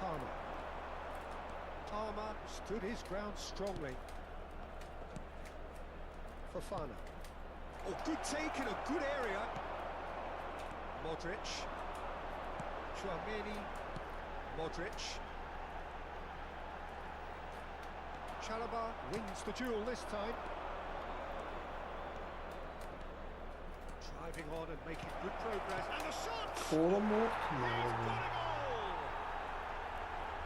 Palmer. Palmer stood his ground strongly. Fofana. Oh, good take in a good area. Modric. Chouameni. Modric. Chalobah wins the duel this time. Driving on and making good progress. And the shot! Խորոմոտ He's got a goal!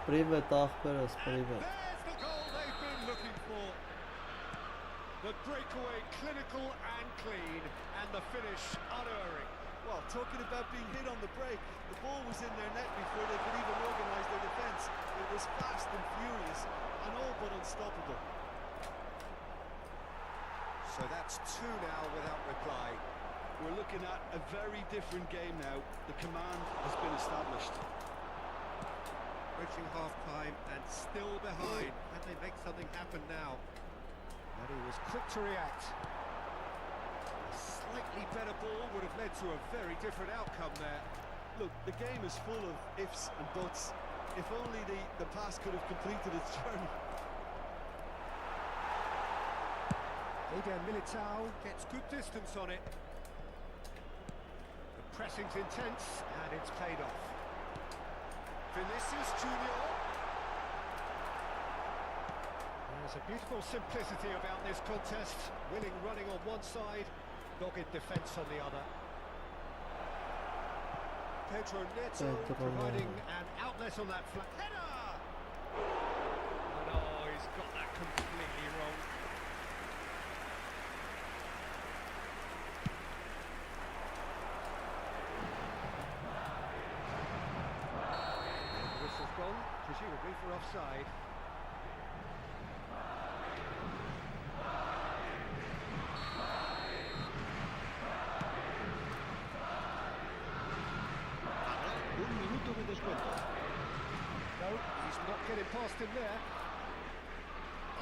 Պրիվետ ախպերս, պրիվետ։ There's the goal they've been looking for. The breakaway clinical and clean, and the finish unerring. Well, talking about being hit on the break, the ball was in their net before they could even organise their defence. It was fast and furious, and all but unstoppable. So that's two now without reply. We're looking at a very different game now. The command has been established. Reaching half-time and still behind. Can they make something happen now? And he was quick to react. A slightly better ball would have led to a very different outcome there. Look, the game is full of ifs and buts. If only the pass could have completed its journey. Eden Militao gets good distance on it. The pressing's intense and it's paid off. Vinicius Junior. There's a beautiful simplicity about this contest. Willing running on one side, dogged defence on the other. Pedro Neto providing an outlet on that flat header. Oh no, he's got that completely wrong. The whistle's gone, presumably for offside. No, he's not getting past him there.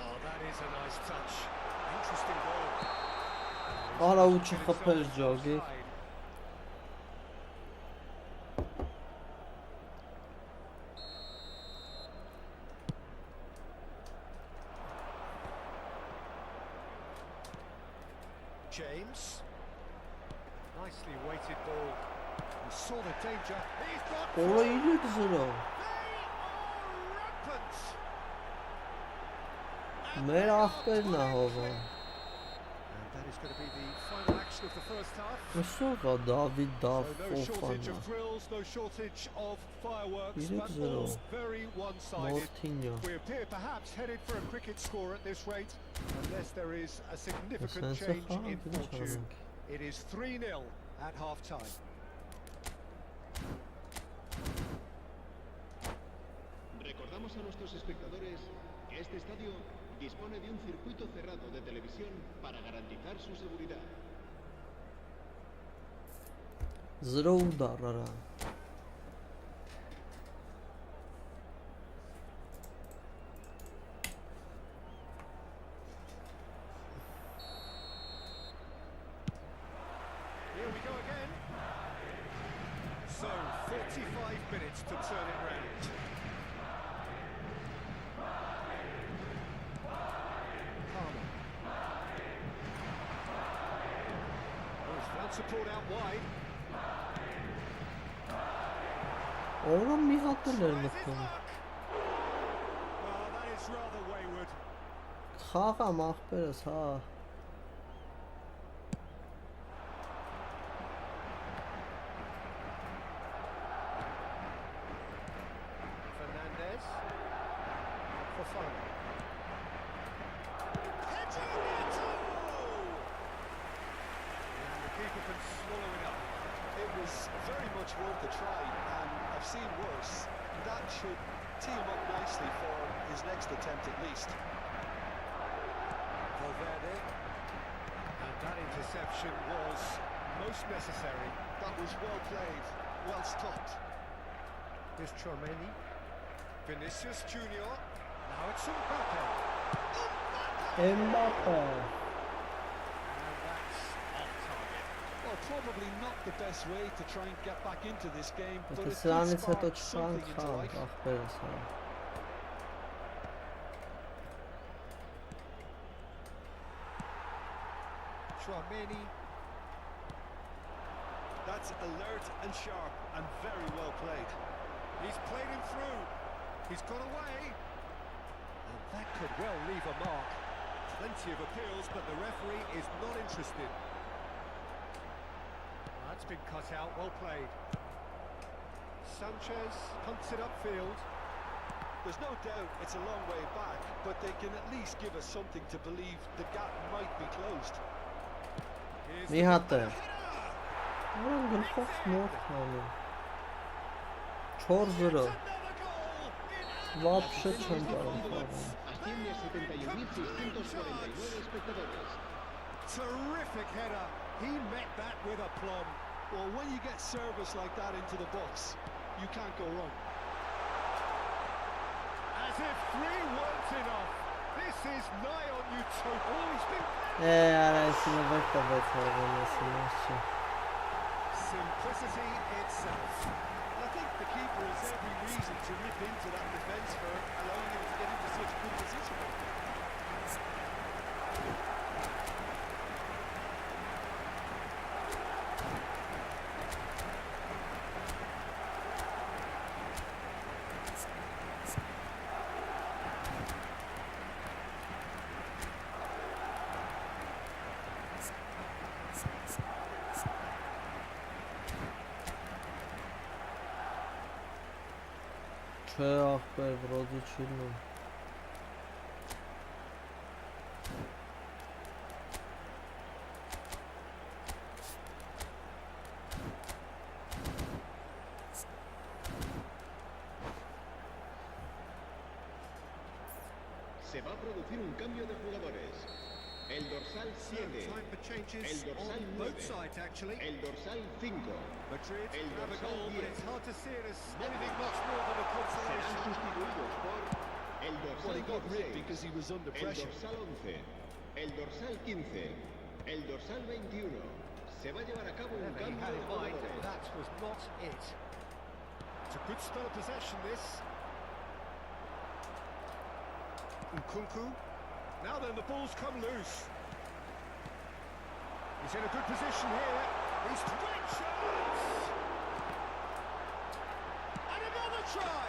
Oh, that is a nice touch. Interesting ball. Արա ու չխփեր ջոգի։ James. Nicely weighted ball. He saw the danger. He's got Ora through. 3-0. They are rampant. And Մեր they are ախպերն ա playing հովում։ clear. And that is going to be the final action of the first half. Ոսով է Դավիթ So no shortage Դավոֆանա։ of thrills, no shortage of fireworks, Իրեք but զրո։ all very one-sided. Մորթինյո։ We appear perhaps headed for a cricket score at this rate, unless there is a significant Սենսը change խաղ in ինչ fortune. անենք։ It is 3-0 at half-time. Recordamos a nuestros espectadores que este estadio dispone de un circuito cerrado de televisión para garantizar su seguridad. 0 ուդար արա։ Here we go again. So, 45 minutes to turn it round. Palmer. Oh, he's found support out wide. Ora մի հատ էլ էր Tries his մտնում։ luck. Well, that is rather wayward. Խաղամ ախպերս, հա։ Fernandez. Fofana. Heading it! And the keeper can swallow it up. It was very much worth a try, and I've seen worse. That should tee him up nicely for his next attempt at least. Valverde. And that interception was most necessary. That was well played, well stopped. Here's Chouameni. Vinicius Junior. Now it's Mbappe. Էմբապե։ And that's off target. Well, probably not the best way to try and get back into this game, but Եթե it did սրանից հետո spark something չխանք into խաղ life. ախպերս, հա։ Chouameni. That's alert and sharp and very well played. He's played him through. He's got away. And that could well leave a mark. Plenty of appeals, but the referee is not interested. That's been cut out, well played. Sanchez punts it upfield. There's no doubt it's a long way back, but they can at least give us something to believe the gap might be closed. Here's Մի the հատ է։ header. Ուրան գլխով մոտ հանում։ 4-0։ Another goal in Вообще La չեմ afición կարող de խաղալ։ asciende a 71.649 espectadores. terrific header. He met that with aplomb. Well, when you get service like that into the box, you can't go wrong. As if 3 weren't enough. This is nigh on utopia. Oh, he's been Արա այսինը վեկտավեց հողանեսի։ simplicity itself. I think the keeper has every reason to rip into that defence for allowing him to get into such a good position. Չէ ախպեր, վրոզի չի լում։ Se va a producir un cambio de jugadores. El dorsal 7, time for changes El dorsal on both 9. sides, actually. el dorsal 5. Madrid El have a dorsal goal, but 10. it's hard to see it as anything much more than a Serán consolation. sustituidos por el Well, dorsal he got ripped 16, because he was under el pressure. dorsal 11, el dorsal 15, el dorsal 21. Se va a llevar a cabo un Whatever he cambio had de in mind, jugadores. that was not it. It's a good spell of possession, this. Nkunku. Now then, the ball's come loose. He's in a good position here. He's great chance. And another try.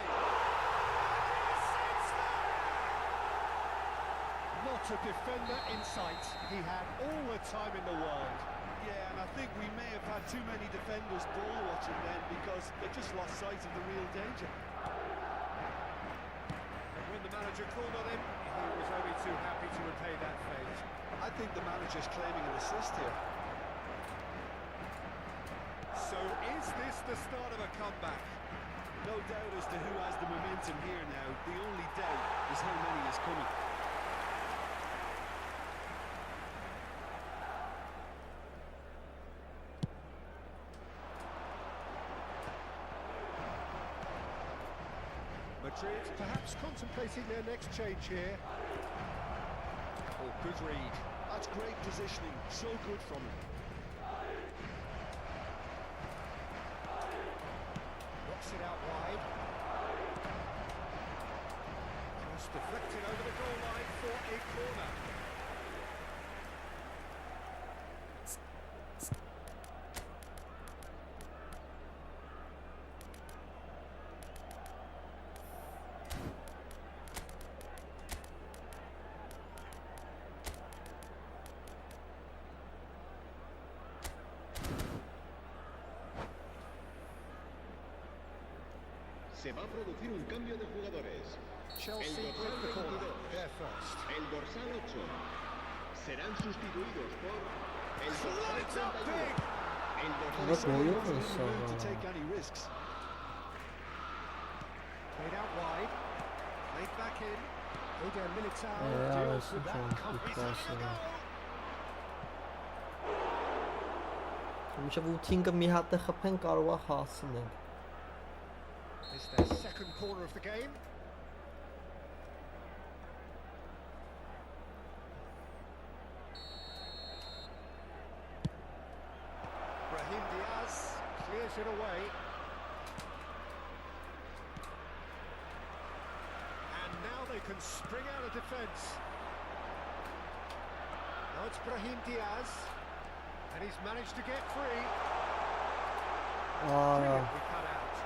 Not a defender in sight. He had all the time in the world. Yeah, and I think we may have had too many defenders ball watching then because they just lost sight of the real danger. And when the manager called on him, he was only too happy to repay that fate. I think the manager's claiming an assist here. So is this the start of a comeback? No doubt as to who has the momentum here now. The only doubt is how many is coming. Madrid perhaps contemplating their next change here. Oh, good read. That's great positioning. So good from him. Knocks it out wide. Just deflected over the goal line for a corner. Se va a producir un cambio de jugadores. Chelsea El broke the dorsal corner. 22. They're first. El dorsal 8. Serán sustituidos por el Lights dorsal up 31. big. El What dorsal were you Wasn't in the mood to so, take any risks. Played out wide. Played back in. Eden Militao Yeah, deals that's with that. sometimes He's good having a passing. goal. Մինչև 8-ը մի հատ է խփեն կարող է հասնել։ It's their second corner of the game. Brahim Diaz clears it away. And now they can spring out of defence. Now it's Brahim Diaz. And he's managed to get free. Brilliantly cut out.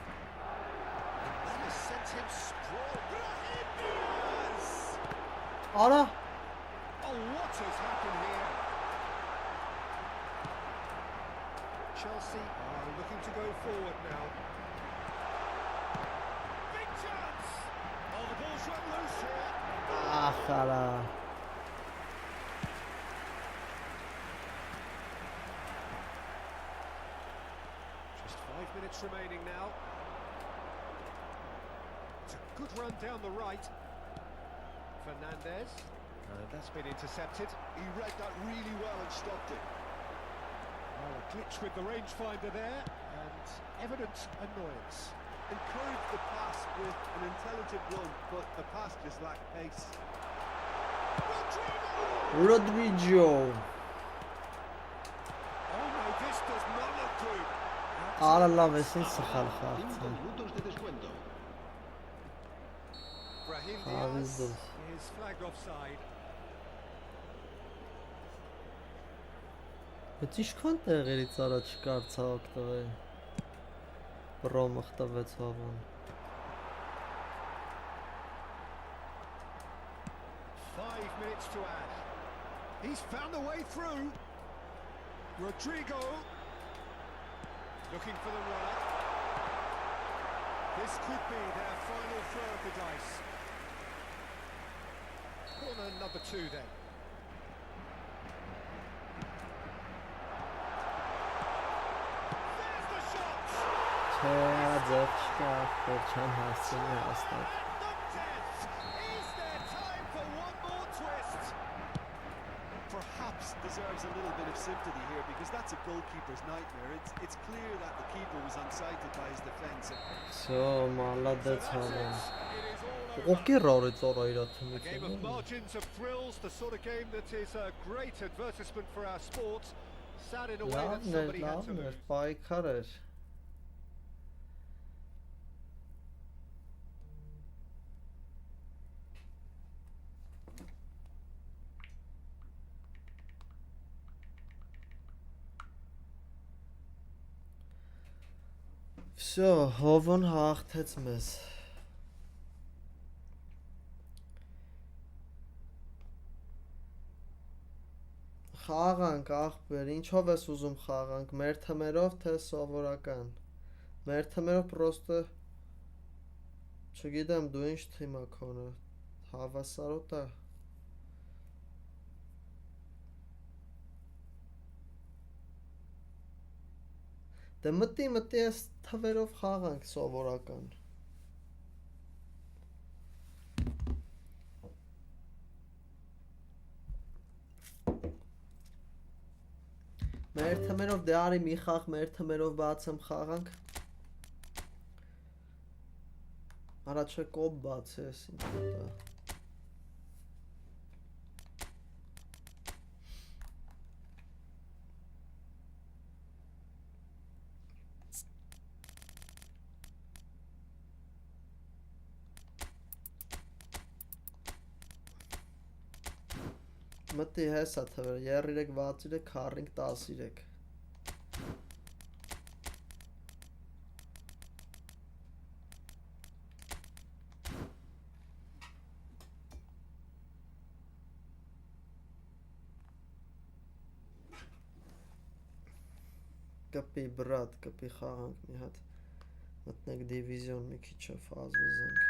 And that has sent him sprawling. Brahim Diaz! Արա, Oh, what has happened here? Chelsea are looking to go forward now. Big chance! Oh, the ball's run loose here. ախարա։ Just 5 minutes remaining now. It's a good run down the right. Fernandez. That's been intercepted. He read that really well and stopped it. Oh, a glitch with the rangefinder there, and evident annoyance. Encouraged the pass with an intelligent run, but the pass just lacked pace. Rodrigo։ Oh no, this does not look good. Արա լավ է, սենց սխալ 5 խաղացա։ minutos de descuento. Brahim Xavez Diaz does. is flagged offside. Բայց ինչքան տեղերից առաջ կարծաղ տվել։ Բրոմը տվեց հավան։ 5 minutes to add. He's found a way through. Rodrigo looking for the runner. This could be their final throw of the dice. Corner number 2 then. There's the shot! Չէ, արա ձև չկա, որ չան հասցնի հաստատ։ And the death! Is there time for one more twist? Perhaps deserves a little bit of sympathy here because that's a goalkeeper's nightmare. It's clear that the keeper was unsighted by his defence. Всё, молодец So that's հավան։ it. It is all over. Ովքեր ռորից օր իրա A game of թիմից։ margins of thrills, the sort of game that is a great advertisement for our sport. Sad in a way that Լավն էր, somebody had to լավն էր, lose. պայքար էր։ Всё, հովոն հաղթեց մեզ։ Խաղանք ախպեր, ինչով ես ուզում խաղանք, մեր թմերով թե սովորական։ Մեր թմերով պրոստը չգիտեմ դու ինչ թիմ ա քոնը, հավասարոտ ա։ Դե մտի ես թվերով խաղանք սովորական։ Մեր թմերով դե արի մի խաղ մեր թմերով բացեմ խաղանք։ Արա չէ կոպ բացես, ինչ դա։ Մտի հեսա թվերը 33, 63, 45, 13 Կպի բրատ, կպի խաղանք մի հատ մտնենք դիվիզիոն մի քիչ ֆազ վզենք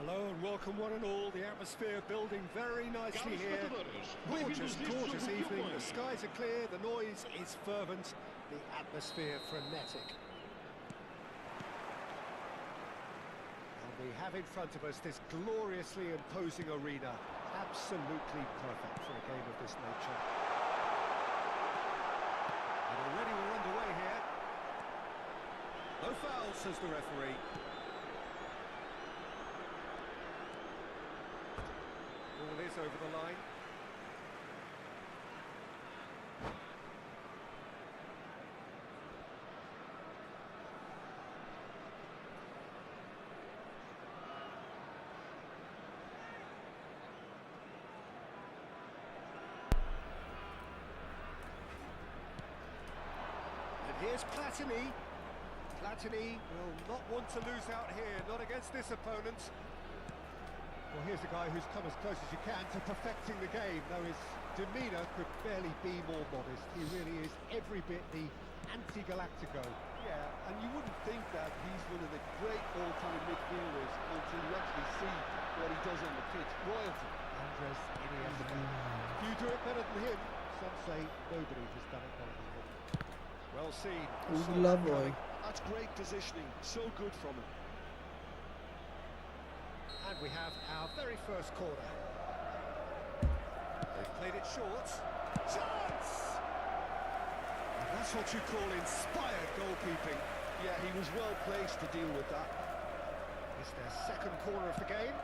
Hello and welcome one and all. The atmosphere building very nicely here. Gorgeous, gorgeous evening. The skies are clear, the noise is fervent, the atmosphere frenetic. And we have in front of us this gloriously imposing arena. Absolutely perfect for a game of this nature. And already we're underway here. No foul, says the referee. Ball is over the line. And here's Platini. Platini will not want to lose out here, not against this opponent. Well, here's a guy who's come as close as you can to perfecting the game, though his demeanour could barely be more modest. He really is every bit the anti-Galactico. Yeah, and you wouldn't think that he's one of the great all-time midfielders until you actually see what he does on the pitch. Royalty. Andres Iniesta. You do it better than him. Some say nobody has done it better than him. Well seen. Lovely. That's great positioning. So good from him. And we have our very first corner. They've played it short. Chance! And that That's what you call inspired goalkeeping. Yeah, he was well placed to deal with that. It's their second corner of the game.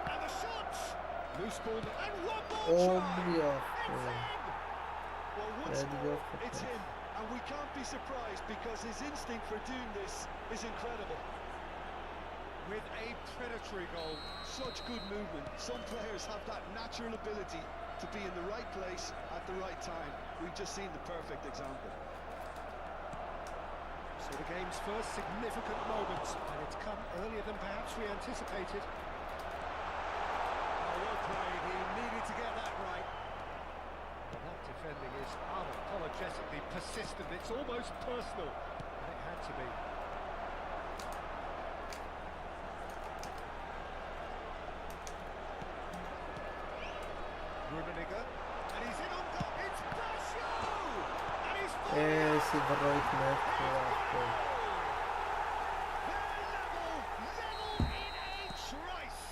And the shot! Loose ball, and one more try! It's in! Well, once more, it's him. And we can't be surprised because his instinct for doing this is incredible. With a predatory goal. Such good movement. Some players have that natural ability to be in the right place at the right time. We've just seen the perfect example. So the game's first significant moment, and it's come earlier than perhaps we anticipated. Oh, well played, he needed to get that right. Well, that defending is unapologetically persistent, it's almost personal, and it had to be. Rummenigge, and he's in on goal, it's Basho! And he's Esse brood met Level in a trice!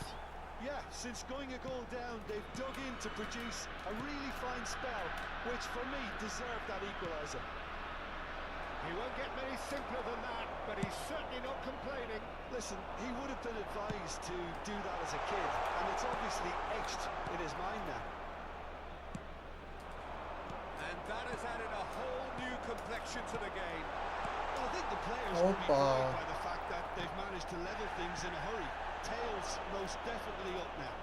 Yeah, since going a goal down, they've dug in to produce a really fine spell, which for me deserved that equaliser. He won't get many simpler than that, but he's certainly not complaining. Listen, he would have been advised to do that as a kid, and it's obviously etched in his mind now. And that has added a whole new complexion to the game. Well, I think the players will be Opa. worried by the fact that they've managed to level things in a hurry. Tails most definitely up now.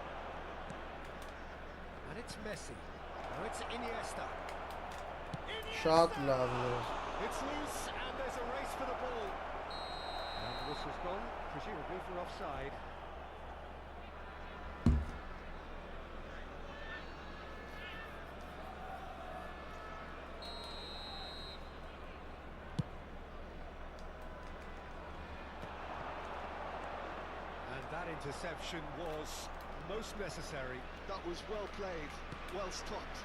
And it's Messi. Now it's Iniesta. Շատ լավ էր։ It's loose and there's a race for the ball. And the whistle's gone, presumably for offside. And that interception was most necessary. That was well played, well stopped.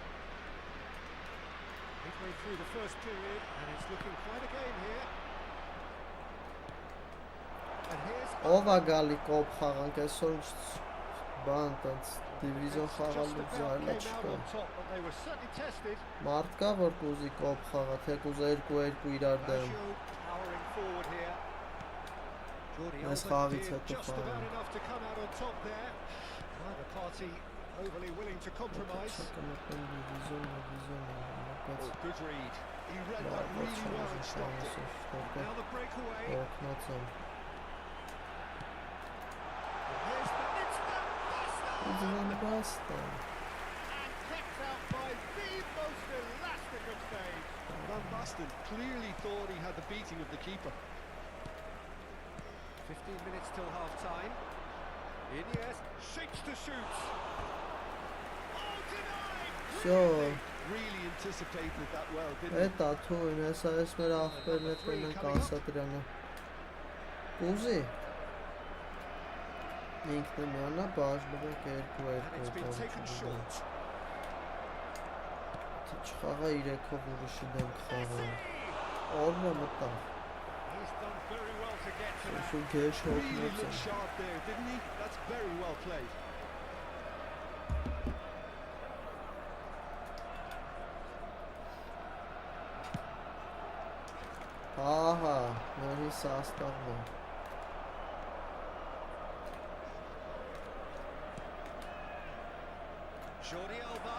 Midway through the first period, and it's looking quite a game here. And here's Ով է գալի կոպ խաղանք այսօր բան տենց դիվիզիոն խաղալու զայլը չկա։ but they were certainly tested. Մարդ կա որ կուզի կոպ խաղա, թեկուզ 2-2 իրար դեմ։ Basho powering forward here. Jordi Nice Alba խաղից did հետո just about խաղան։ enough to come out on top there. Neither party overly willing to compromise. Oh, good read. He read that really well and stopped it. Now the breakaway. Օգնացան։ And here's it's Իդրան բաստան։ and kept out by the most elastic of saves. Van Basten clearly thought he had the beating of the keeper. 15 minutes till half-time. Iniesta shakes to shoot. Oh, denied! Всё, Really anticipated that well, didn't he? էտա թույն, հեսա ես մեր աղբերն է տնենք Ասատրյանը։ Կուզի։ Ինքն է միանա բաժնվեք And it's been taken 2-2 short. Չխաղա 3-ով ուրիշի դեմ կխաղա։ Օրնը մտավ։ He's done very well to get to that. Շու գեշ Really հոգնոց looked sharp there, didn't he? That's very well played. Ահա, նորի սաստավն է։ Jordi Alba.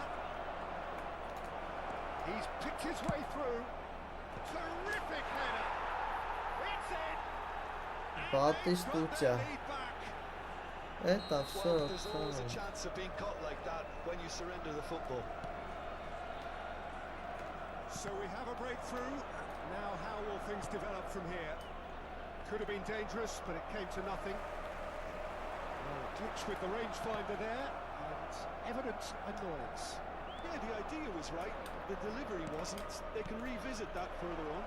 He's picked his way through. Terrific header. It's in. Բատիստուցիա։ Lead back. Էտա всё, Well, there's always a խաղա։ chance of being caught like that when you surrender the football. So we have a breakthrough. Now how will things develop from here? Could have been dangerous, but it came to nothing. Well, touch with the rangefinder there, and evident annoyance. Yeah, the idea was right. The delivery wasn't. They can revisit that further on.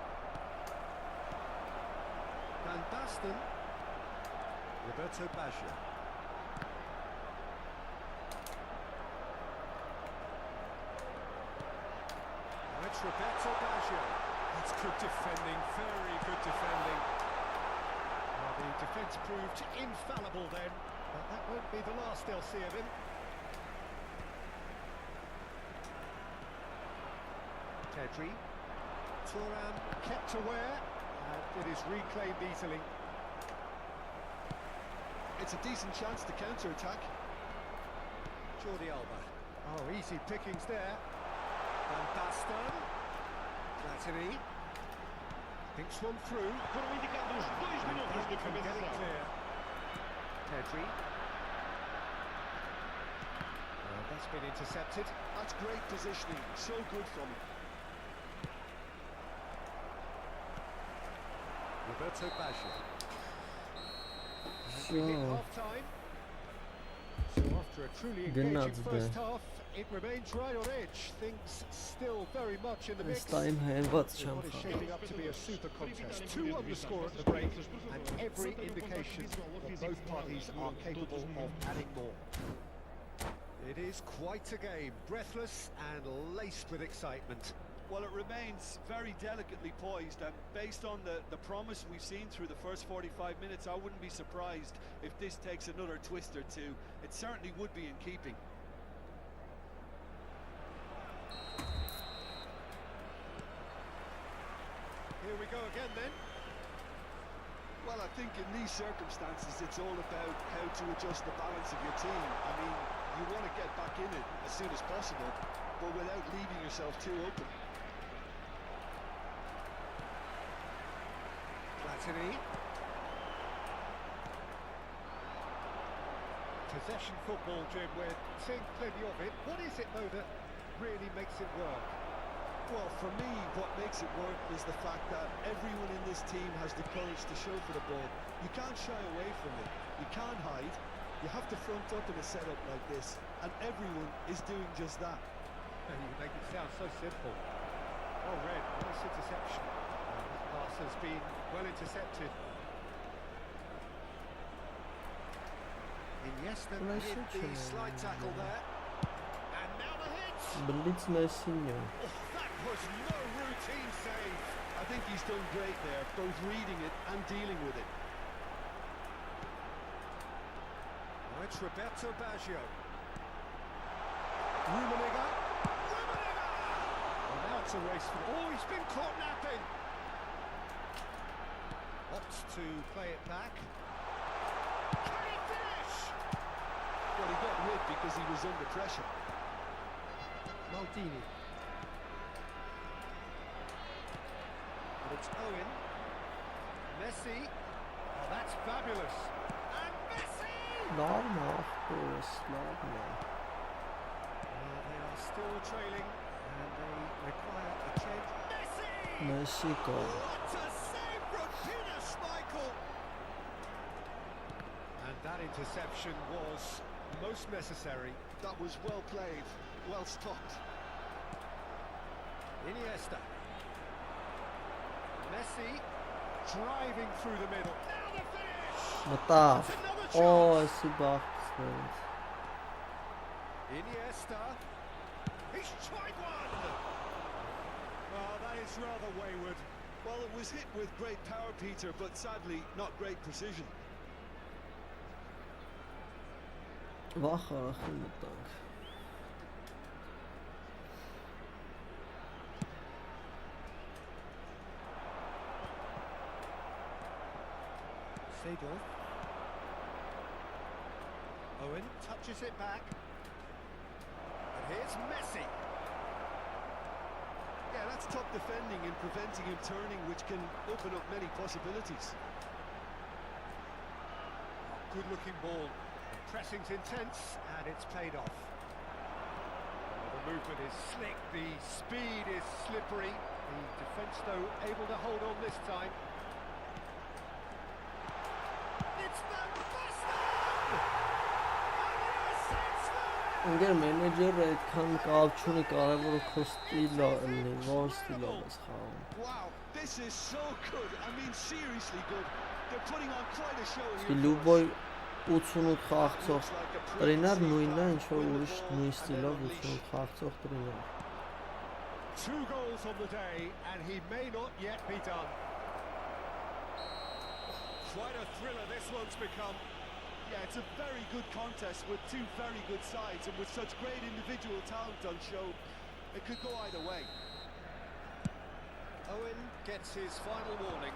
Van Basten. Roberto Baggio. Now it's Roberto Baggio. That's good defending, very good defending. Well, the defence proved infallible then, but that won't be the last they'll see of him. Pedri. Turan kept aware, and it is reclaimed easily. It's a decent chance to counter-attack. Jordi Alba. Oh, easy pickings there. Van Basten. Platini. Thinks one through. Foram indicados 2 minutos de Can get it compensação. clear. Pedri. That's been intercepted. That's great positioning. So good from him. Roberto Baggio. So, We hit half-time. So after a truly Didn't engaging have first the- half, it remains right on edge. Things still very much in the mix. այս time հենված What չեմ is խաղ։ shaping up to be a super contest. 2 on the score at the break, and every indication that both parties are capable of adding more. It is quite a game, breathless and laced with excitement. Well, it remains very delicately poised, and based on the promise we've seen through the first 45 minutes, I wouldn't be surprised if this takes another twist or two. It certainly would be in keeping. Here we go again then. Well, I think in these circumstances, it's all about how to adjust the balance of your team. I mean, you want to get back in it as soon as possible, but without leaving yourself too open. Platini. Possession football, Jim, we're seeing plenty of it. What is it, though, that really makes it work? Well, for me, what makes it work is the fact that everyone in this team has the courage to show for the ball. You can't shy away from it. You can't hide. You have to front up in a setup like this, and everyone is doing just that. And you make it sound so simple. Oh, Red, nice interception. The pass has been well intercepted. Iniesta Nice hit the touch, slide tackle there. And now the hit! Բլից Մեսինյո։ Oh, that was no routine save. I think he's done great there, both reading it and dealing with it. Now it's Roberto Baggio. Rummenigge. Well, now it's a race for... Oh, he's been caught napping. Opts to play it back. Can he finish? Well, he got rid because he was under pressure. Maldini. But it's Owen. Messi. Oh, that's fabulous. And Messi! Լավն է, ախպերս, լավն է։ Well, they are still trailing, and they require a change. Messi! Մեսի գոլ։ What a save from Peter Schmeichel! And that interception was most necessary. That was well played, well stopped. Iniesta. Messi driving through the middle. Now the finish! Մտավ։ Another Օ, chance! այսի բախտսնենց։ Iniesta. He's tried one! Well, that is rather wayward. Well, it was hit with great power, Peter, but sadly, not great precision. Վախ արախի մտանք։ Seedorf. Owen touches it back. And here's Messi. Yeah, that's top defending and preventing him turning, which can open up many possibilities. Good looking ball. The pressing's intense and it's paid off. The movement is slick, the speed is slippery. The defence though able to hold on this time. It's Van Basten! And yes, it's there! Ընկեր մենեջերը այդքան կապ չունի, կարևորը քո ստիլը լինի, որ ստիլով ես խաղում։ Wow, this is so good. I mean, seriously good. They're putting on quite a show Իսկ here. լուբոյ 88 խաղացող տրեյներ նույնն է, ինչ որ ուրիշ նույն ստիլով 88 խաղացող տրեյներ։ 2 goals on the day and he may not yet be done. Quite a thriller this one's become. Yeah, it's a very good contest with two very good sides, and with such great individual talent on show, it could go either way. Owen gets his final warning.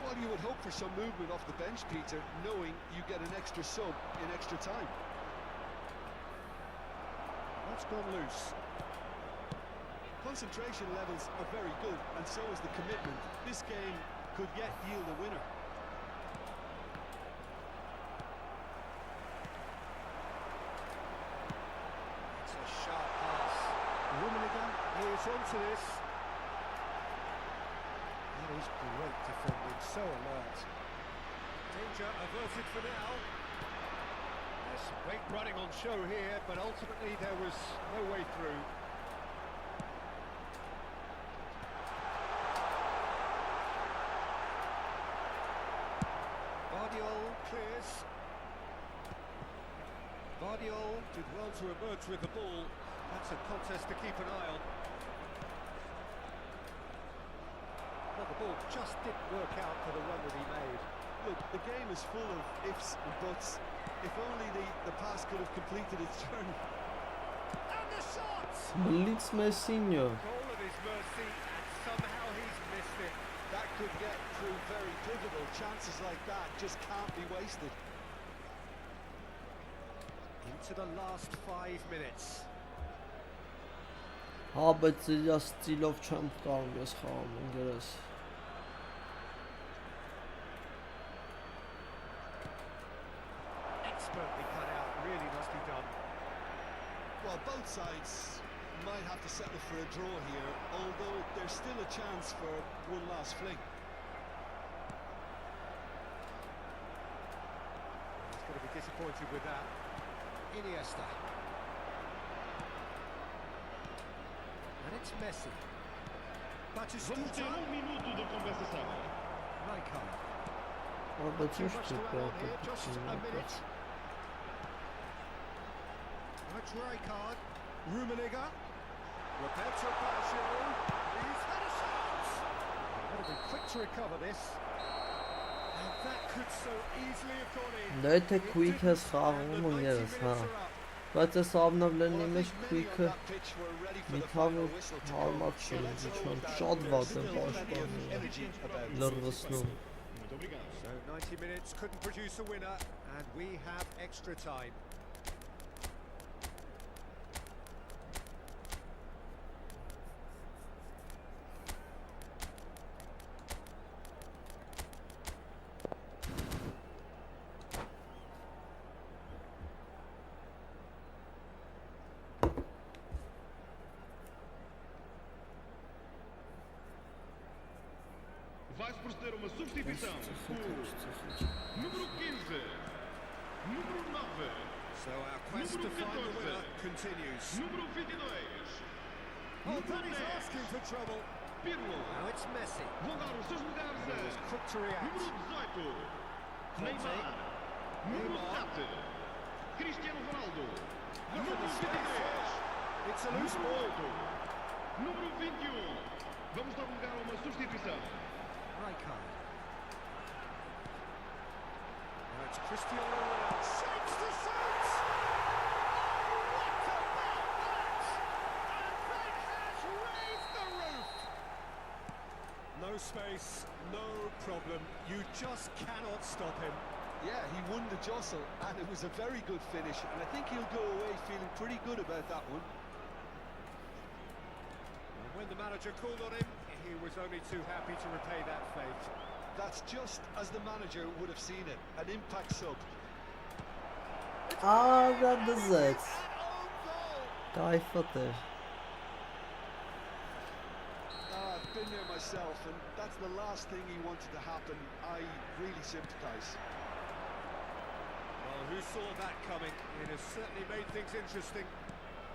Well, you would hope for some movement off the bench, Peter, knowing you get an extra sub in extra time. That's gone loose. Concentration levels are very good, and so is the commitment. This game could yet yield a winner. It's a sharp pass. Rummenigge is onto this. That is great defending, so alert. Danger averted for now. There's some great running on show here, but ultimately there was no way through. Clears. Bardiol did well to emerge with the ball. That's a contest to keep an eye on. Well, the ball just didn't work out for the run that he made. Look, the game is full of ifs and buts. If only the pass could have completed its journey. And the shot! Blitz Messinho. Goal at his mercy, and somehow he's missed it. That could get through very pivotal. Chances like that just can't be wasted. Into the last 5 minutes. Հա, բայց իրա ստիլով չեմ կարող ես խաղամ, ինգերես։ Expertly cut out, really nicely done. Well, both sides might have to settle for a draw here, although there's still a chance for one last fling. He's going to be disappointed with that. Iniesta. And it's Messi. Vamos ter minuto de compensação. Rijkaard. Հա, բայց Too ինչ much to դուք add on here, just a minute. That's Rijkaard. Rummenigge. Roberto Baggio. He's had a shot. Got to be quick to recover this. And that could so easily have gone in. Դա եթե quick ես խաղում ինգերես, հա։ Բայց այս обновление մեջ quick-ը մի քանի հարմար չի, ինչու՞ շատ վատ է պաշտպանում, լրվսնում։ So 90 minutes couldn't produce a winner, and we have extra time. Vai-se proceder uma substituição por número 15, número 9, So our quest to find the winner continues. número 22, Oh, that is asking for trouble. Pirlo. Now it's Messi. Vão dar os seus lugares He was a quick to react. número 18, Neymar, número 7, Cristiano Ronaldo, número 23, It's a loose ball. número 21. Vamos dar lugar a uma substituição. Rijkaard. Now it's Cristiano Ronaldo. Shapes the sights! Oh, what about that? And that has raised the roof! No space, no problem. You just cannot stop him. Yeah, he won the jostle, and it was a very good finish, and I think he'll go away feeling pretty good about that one. And when the manager called on him, he was only too happy to repay that fate. That's just as the manager would have seen it, an impact sub. Ահա դզեց։ Own goal! Կայֆատ էր։ I've been there myself, and that's the last thing he wanted to happen. I really sympathise. Well, who saw that coming? It has certainly made things interesting.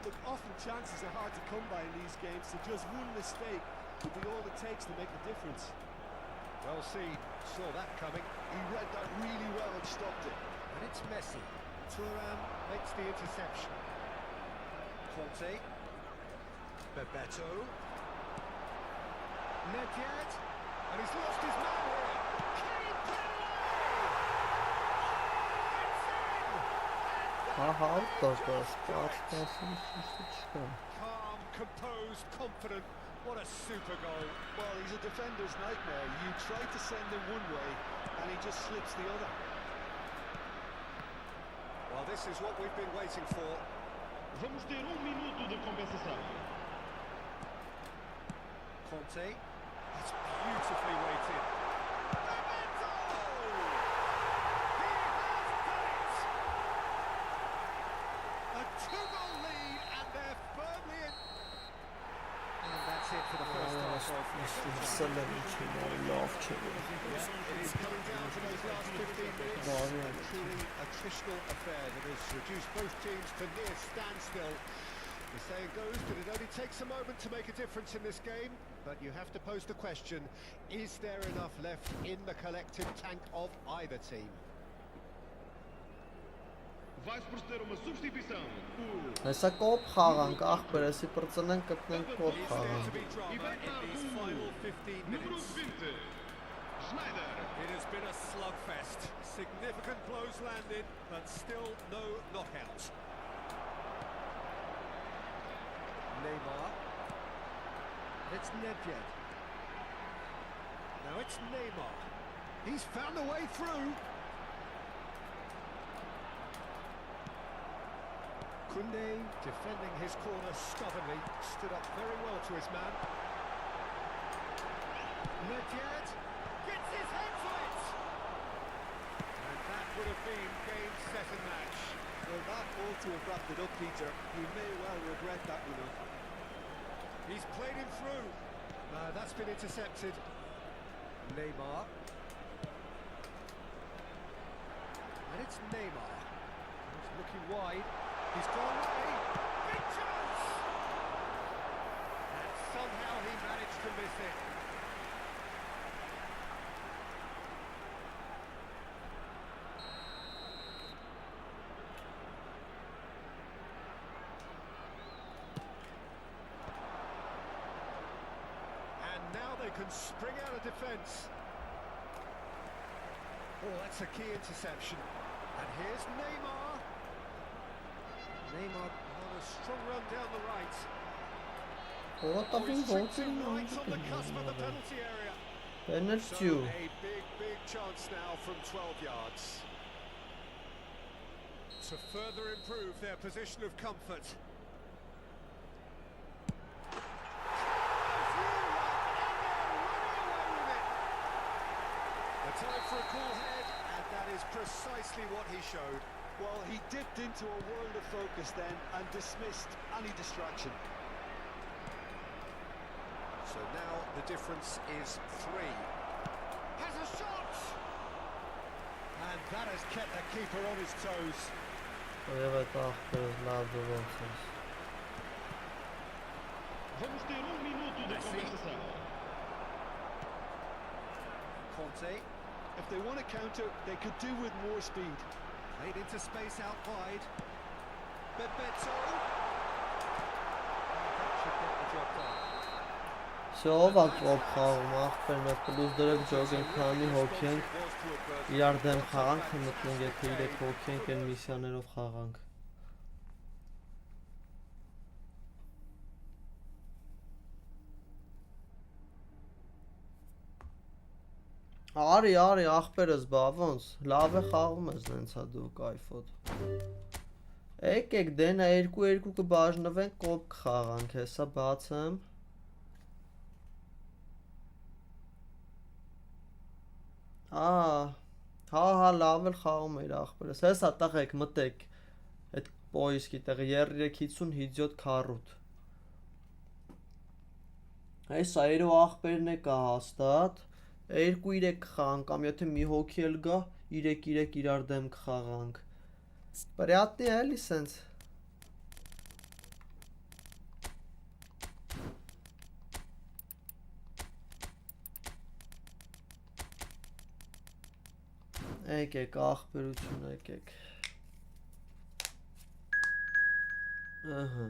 Look, often chances are hard to come by in these games, so just one mistake will be all it takes to make a difference. Well seen, saw that coming. He read that really well and stopped it. And it's Messi. Thuram makes the interception. Conte. Bebeto. Nedved. And he's lost his man here. Kane Ահա, տակաս, պաստասին շուշ չկա։ Calm, composed, confident. What a super goal. Well, he's a defender's nightmare. You try to send him one way, and he just slips the other. Well, this is what we've been waiting for. Vamos ter minuto de compensação. Conte. That's beautifully weighted. Memento! He has done it! A two-goal lead, and they're firmly in. And that's it for the first half of It is coming down to those last 15 minutes. A truly attritional affair that has reduced both teams to near standstill. The saying goes that it only takes a moment to make a difference in this game, but you have to pose the question, is there enough left in the collective tank of either team? Vais proceder uma substituição. Հեսա կոպ խաղանք, ախպեր, եսի պրծնեն կտնենք կոպ Is there to խաղանք։ be drama in these final 15 Número minutes? 20. Schneider. It has been a slugfest. Significant blows landed, but still no knockout. Neymar. It's Nedved. Now it's Neymar. He's found a way through. Koundé defending his corner stubbornly, stood up very well to his man. Nedved gets his head to it! And that would have been game, set and match. Well, that ought to have wrapped it up, Peter. He may well regret that, you know. He's played him through. That's been intercepted. Neymar. And it's Neymar. He's looking wide. He's gone away. Big chance! And somehow he managed to miss it. And now they can spring out of defence. Oh, that's a key interception. And here's Neymar. Neymar on a strong run down the right. Որոտավին Oh, he's ոնց են right on the cusp of the penalty area. Penalty So a big chance now from 12 yards. To further improve their position of comfort. A time for a cool head, and that is precisely what he showed. Well, he dipped into a world of focus then and dismissed any distraction. So now the difference is 3. Has a shot! And that has kept the keeper on his toes. Եվ այդ ախպերը լավ ոնց է։ Vamos ter minuto de compensação. Conte, If they want to counter, they could do with more speed. played into space out wide. Bebeto. That should get the job done. Ով է կոպ խաղում, ախպեր, մեր պլուս դրեք ջոգենք, քանի հոգի ենք, իրար դեմ խաղանք, մտնենք, եթե 3 հոգի ենք, են միսիաներով խաղանք։ Արի, ախպերս բա ոնց, լավ է խաղում ես նենցա դու կայֆոտ։ Եկեք դենա 2-2 կբաժնվենք, կոպ կխաղանք, հեսա բացեմ։ Հա, լավ էլ խաղում էր ախպերս, հեսա տղեք մտեք, այդ պոիսկի տեղը 350 քառուտ։ Հեսա երո ախպերն է կա հաստատ, 2-3 կխաղանք, կամ եթե մի հոգի էլ գա, 3-3 իրար դեմ կխաղանք։ Պրյատնի էլի սենց։ Եկեք, ախպերություն եկեք։ Ահա։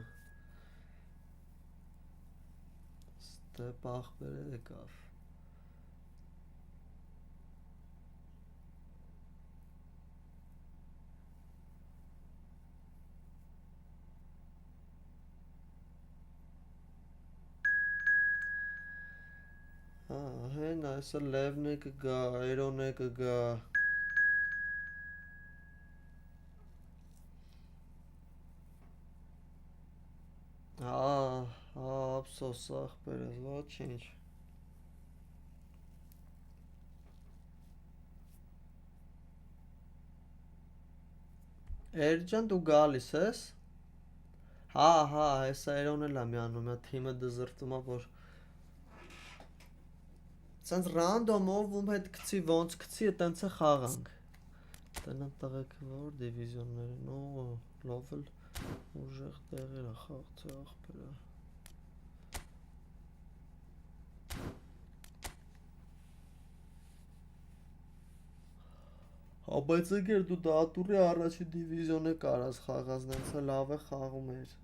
Ստեպ ախպերը եկավ։ Են այսը լևն է կգա, այրոն է կգա։ Ափսոս ախպերս, ոչինչ։ Էրջան դու գալիս ես։ Հա, հեսա այրոն էլ եմ անում, թիմը դզրտում է, որ սենց ռանդոմով ում հետ կցի, ոնց կցի, տենց է խաղանք։ Տնան տղեքը որ դիվիզիոններ են, լավ էլ ուժեղ տեղեր է խաղցի ախպերը։ Բայց էգեր դու դատուրի առաջի դիվիզիոն է կարաս խաղաս, նենց է լավ է խաղում էր։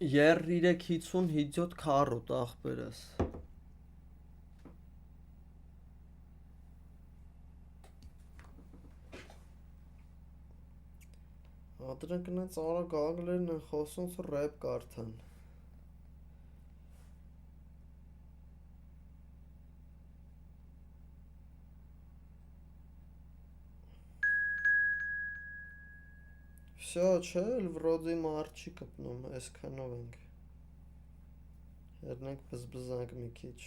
Եր 350 քառոտ ախպերս։ Դրանք նենց արագ անգլերն են խոսում, ռեփ կարդան։ Всё, չէ, վրոդի մարդ չի կպնում, այսքանով ենք։ Երնենք բզբզանք մի քիչ։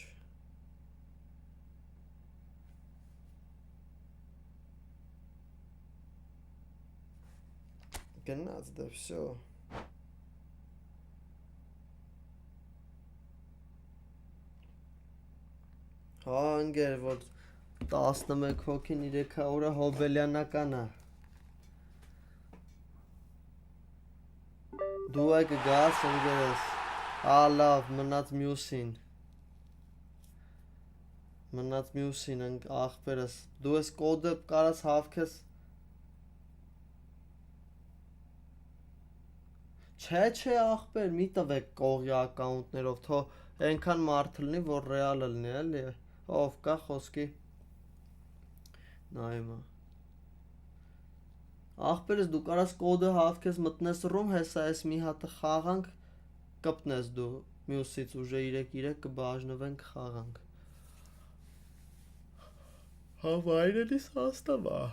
Գնաց դե, всё։ Հա, ընկեր, որ 11 հոգին 300-ը հոբելյանական է։ Դու է կգաս ընկերս, հա լավ, մնաց մյուսին ախպերս, դու ես կոդը կարաս հավքես։ Չէ ախպեր, մի տվեք կողի ակաունտներով, թո ենքան մարդ լնի, որ ռեալ լնի, էլի, ով կա խոսքի, նայմա։ Ախպերս դու կարաս կոդը հավքես մտնես ռում, հեսա ես մի հատը խաղանք, կպնես դու մյուսից ուժը 3-3 կբաժնվենք խաղանք։ Հա վայրենիս հաստավ է։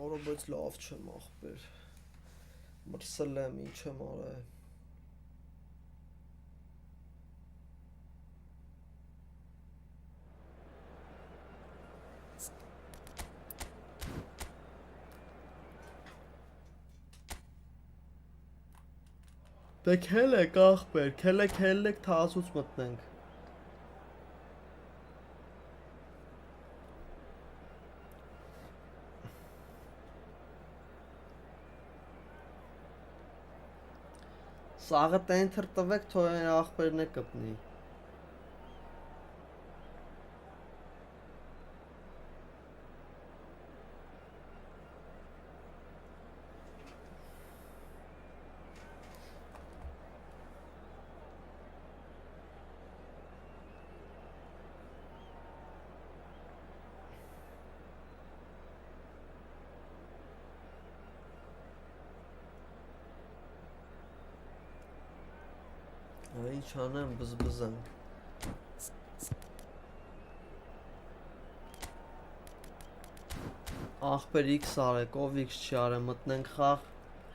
Որը բայց լավ չեմ ախպեր, մրսել եմ, ինչ եմ արել։ Դե քելեք ախպեր, քելեք թասուց մտնենք։ Սաղը տենթր տվեք, թո ախպերն է կպնի։ Ինչ անեմ բզբզանք։ Ախպեր X արեք, ով X չի արել, մտնենք խաղ,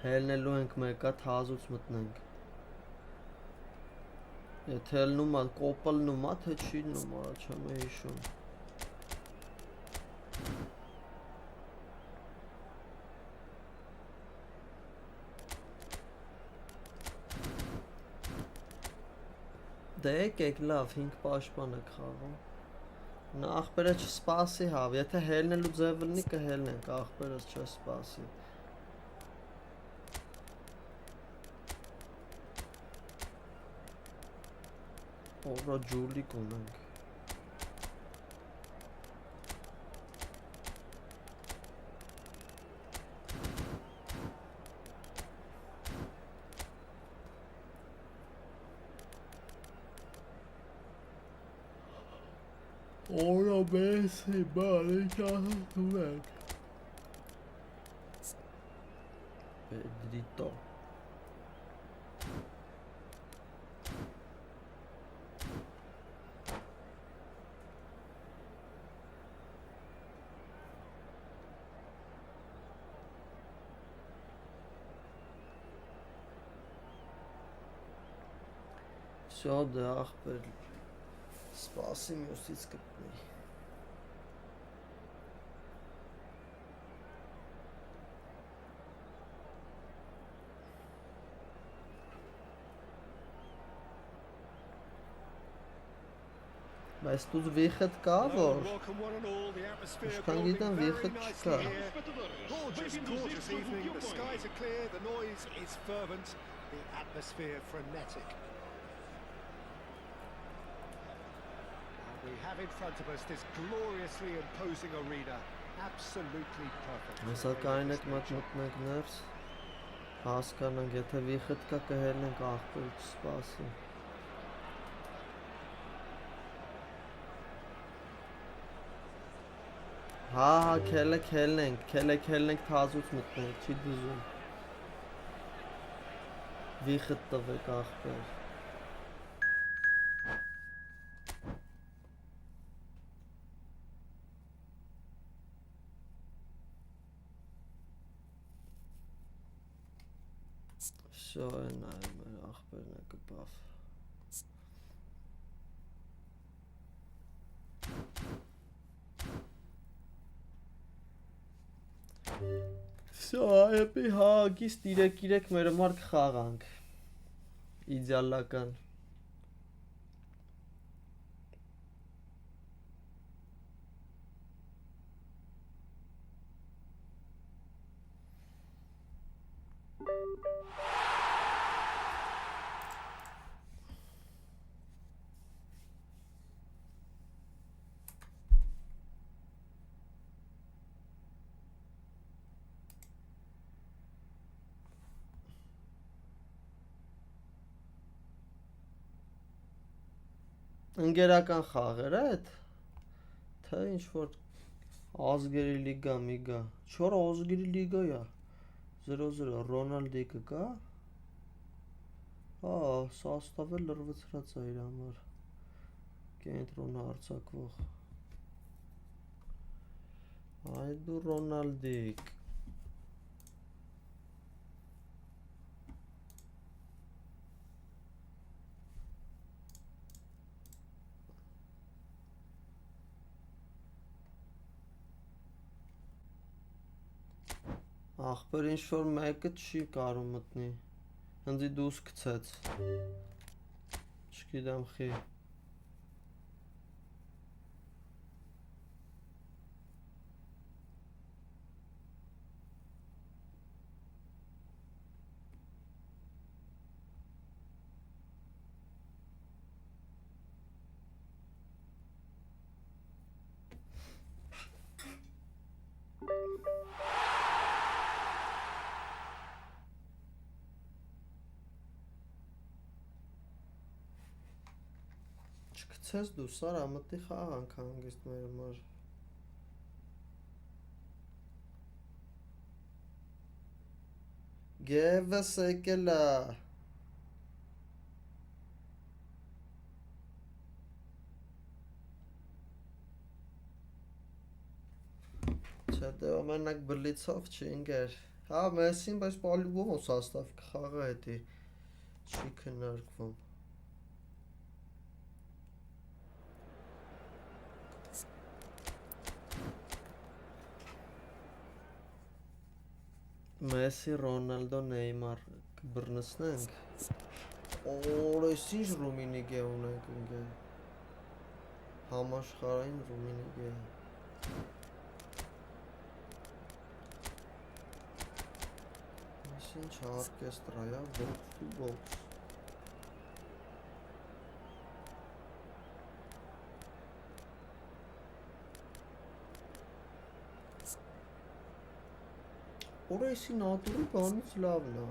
հելնելու ենք մեկա, թազուց մտնենք։ Եթե հելնում ա, կոպլնում ա, թե չի նում արա, չեմ է հիշում։ Դե եկեք լավ, 5 պաշտպան եք խաղում, Նա ախպերը չսպասի հավ, եթե հելնելու ձև լինի կհելնենք, ախպերս չսպասի։ Օրա ջուլիկ ունենք։ Ora Messi, unենք։ Pedrito։ Всё, да, ախպեր։ Սպասի մյուսից կպնի։ Բայց դու վիխդ կա որ։ Իշքան գիտեմ վիխդ չկա։ Gorgeous, gorgeous evening. The skies are clear, the noise is fervent, the atmosphere frenetic. We have in front of us this gloriously imposing arena, absolutely perfect. Սակայն այդ մոտնենք ներս հասկանանք, եթե վիխդ կա կհելնենք ախպեր չսպասի։ Հա, քելեք հելնենք թազուց մտնենք, չի դժում։ Վիխդ տվեք ախպեր։ Всё, նայում էր ախպերն է կպավ։ Всё, այեպի հագիս 3-3 մեր համար կխաղանք։ Իդեալական։ Ընկերական խաղեր է այդ, թե ինչ որ ազգերի լիգա միգա, չոր ազգերի լիգա է, 0-0 Ռոնալդի կկա, սաստավը լրվծրած է իր համար, կենտրոնը արձակվող, այ դու Ռոնալդիկ, ախպեր ինչ-որ մեկը չի կարում մտնի, հնդի դուս կցեց, չգիտեմ խի, չկցես դու սարա մտի խաղանք հանգիստ մեր համար, գևս եկել է, չէ դե ոմենակ բլիցով չի ինգեր, հա մեսին բայց պալիբում ու սաստավ կխաղա հետի, չի քննարկվում, Messi, Ronaldo, Neymar կբռնցնենք, օրես ինչ Ռումինիգ է ունենք ընկեր, Համաշխարհային Ռումինիա։ Ինչ օրկեստրա է, box to box։ Օրեսի նատուրի բանից լավն է։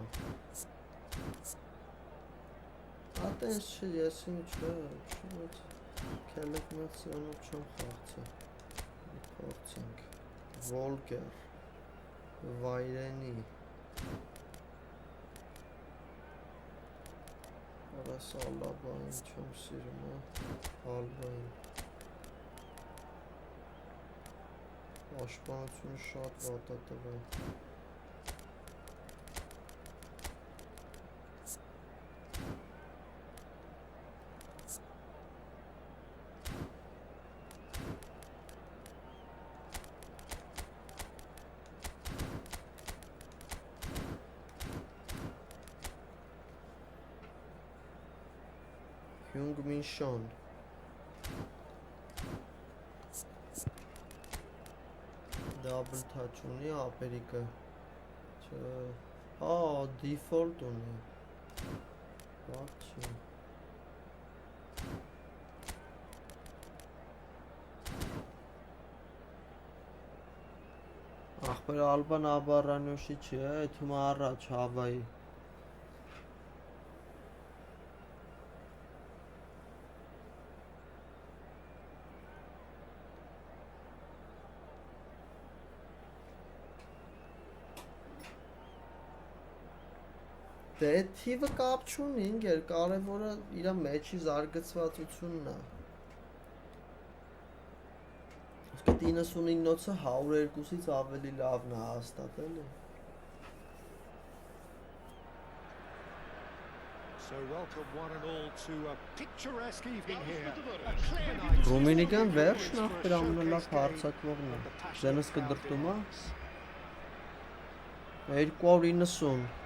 Ատենց չէ, ես ինչ չէ, կելեկնացիոնով չեմ խաղցել։ Փորձենք։ Վոլկեր, Վայրենի։ Արաս Ալաբային չեմ սիրում, Ալբային։ Պաշտպանությունը շատ վատ է տվել։ Հյունգմինշան Double touch ունի ապերիկը Հա, default ունի Բատ չի Ախպեր Ալբան Աբարանյոշի չի է, էթում առաջ Հավայի Դե թիվը կապ չունի, ինգեր, կարևորը իր մեջի զարգացվածությունն է։ Իսկ 99-ը 102-ից ավելի լավն է հաստատ, էլի։ So welcome one and all to a picturesque evening here. A clear night. Ռումինիկան վերջն ախպեր ամենալավ հարցակվողն է։ Ժենս կդրտում է։ 290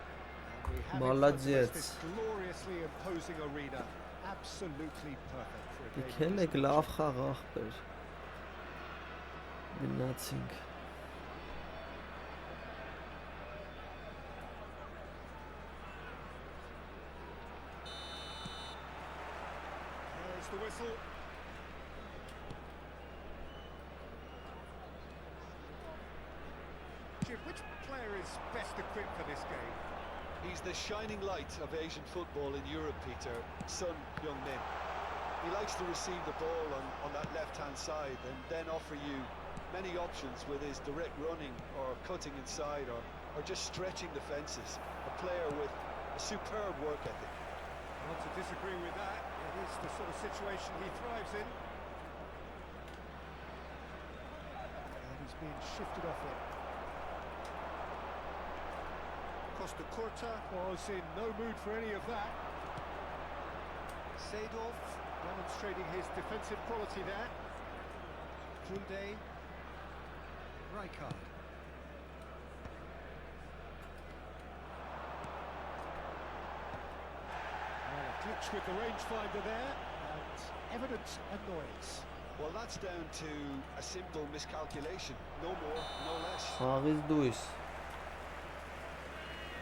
Молодец. Gloriously imposing arena. Absolutely perfect for a game. Դիքել եք լավ խաղ ախպեր։ Գնացինք։ There's the whistle. Jim, which player is best equipped for this game? He's the shining light of Asian football in Europe, Peter. Son Heung-min. He likes to receive the ball on that left-hand side and then offer you many options with his direct running or cutting inside or just stretching the fences. A player with a superb work ethic. Not to disagree with that. It is the sort of situation he thrives in. And he's being shifted off it. Costa Curta was in no mood for any of that. Seedorf demonstrating his defensive quality there. Kunde. Rijkaard. Glitch with the rangefinder there, and evident annoyance. Well, that's down to a simple miscalculation. No more, no less. Խաղից դույս։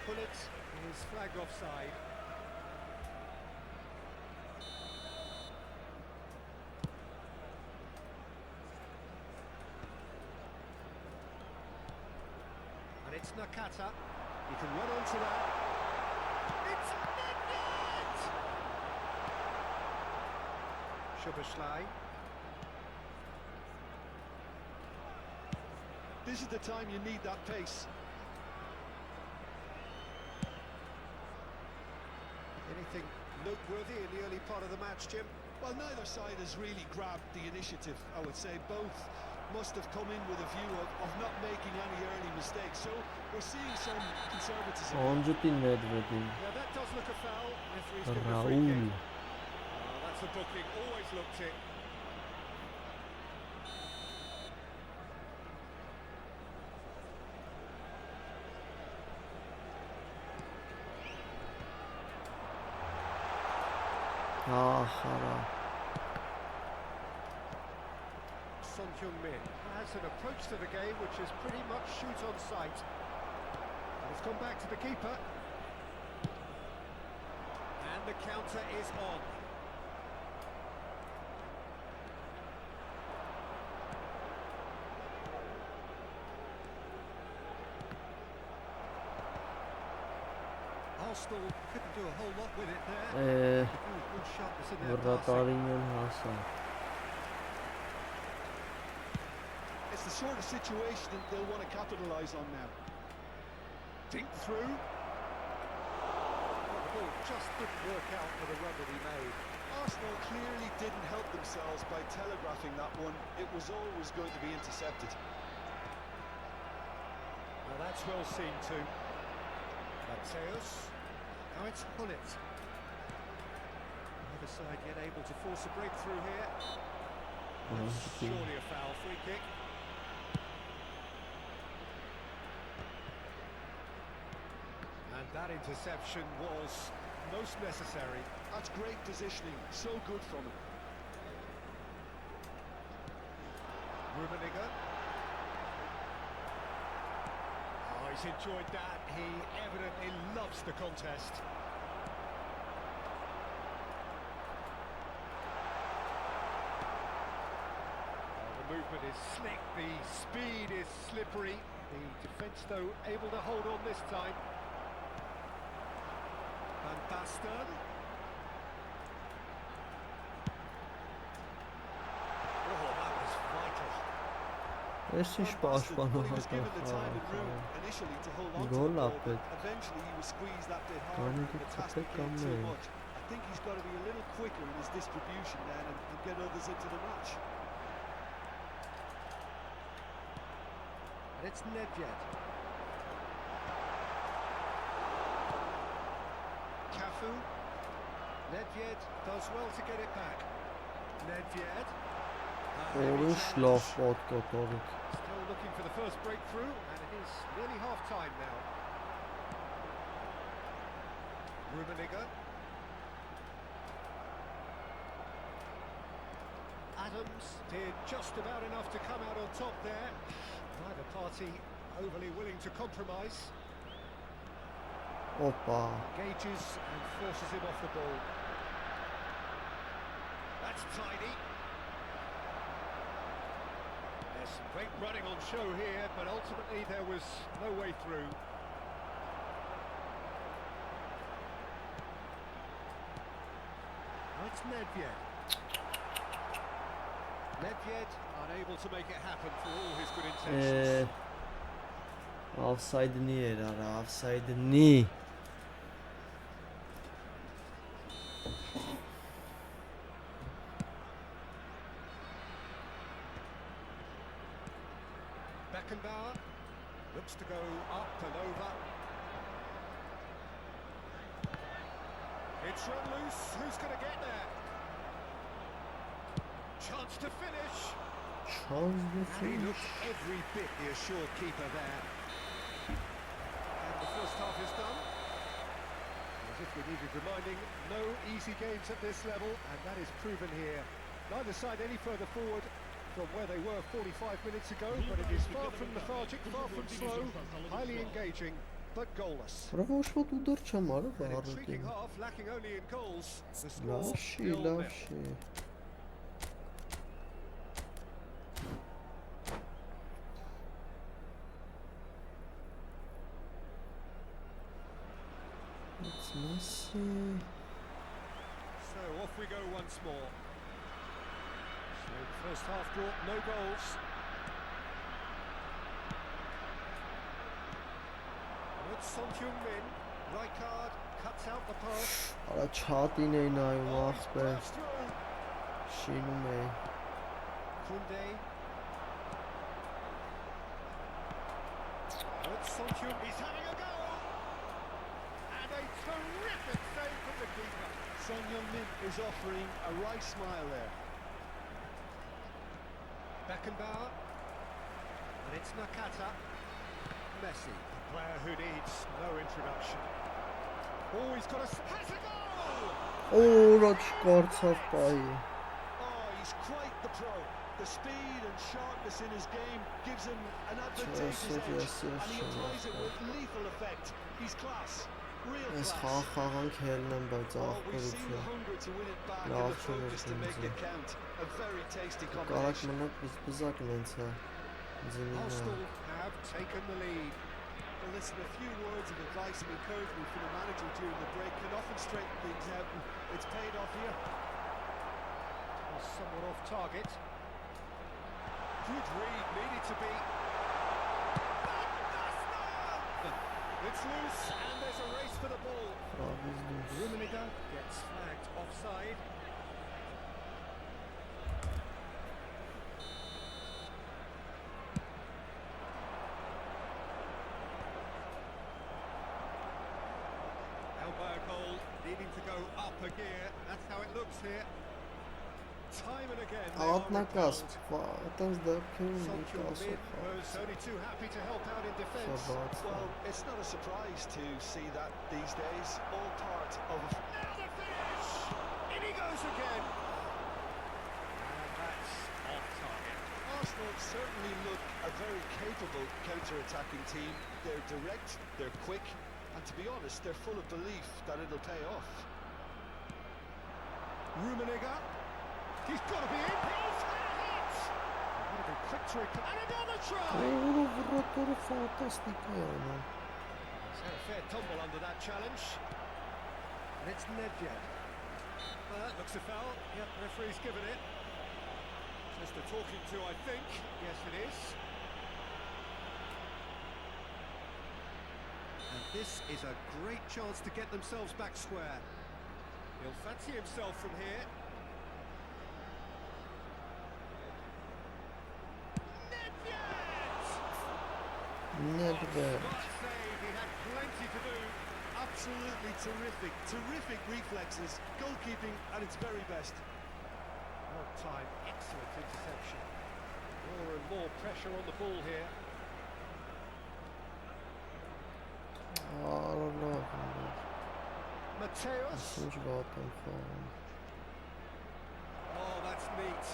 Pullet is flagged offside. And it's Nakata. He can run onto that. It's net! Shubaslai. This is the time you need that pace. Anything noteworthy in the early part of the match, Jim? Well, neither side has really grabbed the initiative, I would say. Both must have come in with a view of not making any early mistakes. So we're seeing some conservatism. Անջուտին Նեդվեդին։ Now that does look a foul. Referee's given a free Ռաուլ։ kick. Oh, that's the booking. Always looked it. Ահ, արա։ Heung-min has an approach to the game which is pretty much shoot on sight. And it's gone back to the keeper. And the counter is on. Arsenal couldn't do a whole lot with it there. Good sharpness in their passing. It's the sort of situation that they'll want to capitalise on now. Dink through. Well, the ball just didn't work out for the run that he made. Arsenal clearly didn't help themselves by telegraphing that one. It was always going to be intercepted. Well, that's well seen too. Mateus. Now it's Hullet. Either side yet able to force a breakthrough here. That's surely a foul, free kick. And that interception was most necessary. That's great positioning, so good from him. Rummenigge. Oh, he's enjoyed that. He evidently loves the contest. The movement is slick, the speed is slippery. The defence, though, able to hold on this time. Van Basten. Oh, that was vital. Էսիշ պաշտպանող Initially to hold on to Goal the ball, up but it. eventually he was squeezed that bit hard and the task became too much. I think he's got to be a little quicker in his distribution then and get others into the match. And it's Nedved. Cafu. Nedved does well to get it back. Nedved. Օրուշ լավ պատկոտորիկ Still looking for the first breakthrough, and it is nearly half-time now. Rummenigge. Adams did just about enough to come out on top there. Neither party overly willing to compromise. Օպա Engages and forces him off the ball. That's tidy. There's some great running on show here, but ultimately there was no way through. That's Nedved. Nedved unable to make it happen for all his good intentions. Offside-նի էր արա, offside-նի Beckenbauer looks to go up and over. It's run loose. Who's going to get there? Chance to finish. Չանց And he դեցին looked every bit the assured keeper there. And the first half is done. As if we needed reminding, no easy games at this level, and that is proven here. Neither side any further forward from where they were 45 minutes ago, but it is far from lethargic, far from slow, highly engaging, but goalless. Բրա ոչ ոտ ուդոր չեմ արը An բարուտին intriguing half, lacking only in goals. The score Լավշի, 0-0. լավշի It's messy So off we go once more. So the first half brought no goals. And it's Son Heung-min. Rijkaard cuts out the pass. Արա չատին էի նայում Oh, he's ախպեր burst through. Շինում էի Koundé. And it's Son Heung-min. He's having a go. And a terrific save from the keeper. Son Heung-min is offering a right smile there. Beckenbauer. And it's Nakata. Messi, a player who needs no introduction. Oh, he's got has a goal! Օրա չկարծավ պայի Oh, he's quite the pro. The speed and sharpness in his game gives him an advantageous edge, and he applies it with lethal effect. He's class, real Այս class. խաղանք հելն եմ, բայց Oh, we've seen the աղբերություն hunger to win it back and Love the focus to make it count. A very tasty Կարակ combination. մնակ բզբզակն ենց է Ձինինա Arsenal have taken the lead. Well, listen, a few words of advice and encouragement from the manager during the break can often straighten things out, and it's paid off here. Was somewhat off target. Good read, needed to be. It's loose, and there's a race for the ball. Pravız դուս Rummenigge gets flagged offside. Elbow goal, needing to go up a gear. That's how it looks here. Time and again, they are Ատնակաս, repelled. այտենց դեպքերում մի Solskjaer կասը was only too happy to help out in defence. Շաբաց Well, it's not a surprise to see that these days. All part of Now the finish! In he goes again! And that's off target. Arsenal certainly look a very capable counter-attacking team. They're direct, they're quick, and to be honest, they're full of belief that it'll pay off. Rummenigge. He's got to be in. He's had it! What a good quick to reply. And another try! Որը վրոտորը ֆանտաստիկ է անում He's had a fair tumble under that challenge. And it's Nedved. That looks a foul. Yep, referee's given it. Just a talking to, I think. Yes, it is. And this is a great chance to get themselves back square. He'll fancy himself from here. Nedved Smart save, he had plenty to do. Absolutely terrific, terrific reflexes, goalkeeping at its very best. Well timed, excellent interception. More and more pressure on the ball here. Արալավ Mateus. Ինչ վատ եմ խաղում Oh, that's neat.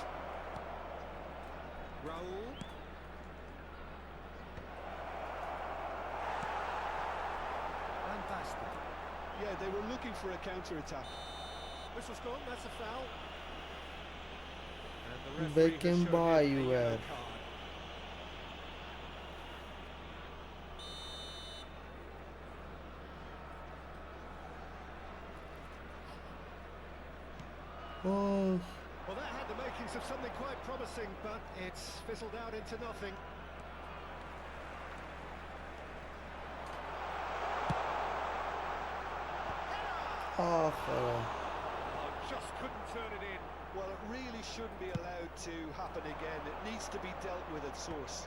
Raul. And Basti. Yeah, they were looking for a counter-attack. Whistle's gone, that's a foul. And the referee has shown Beckenbauer him a you yellow had. card. Ահ Well, that had the makings of something quite promising, but it's fizzled out into nothing. ահ Oh, just couldn't turn it in. Well, it really shouldn't be allowed to happen again. It needs to be dealt with at source.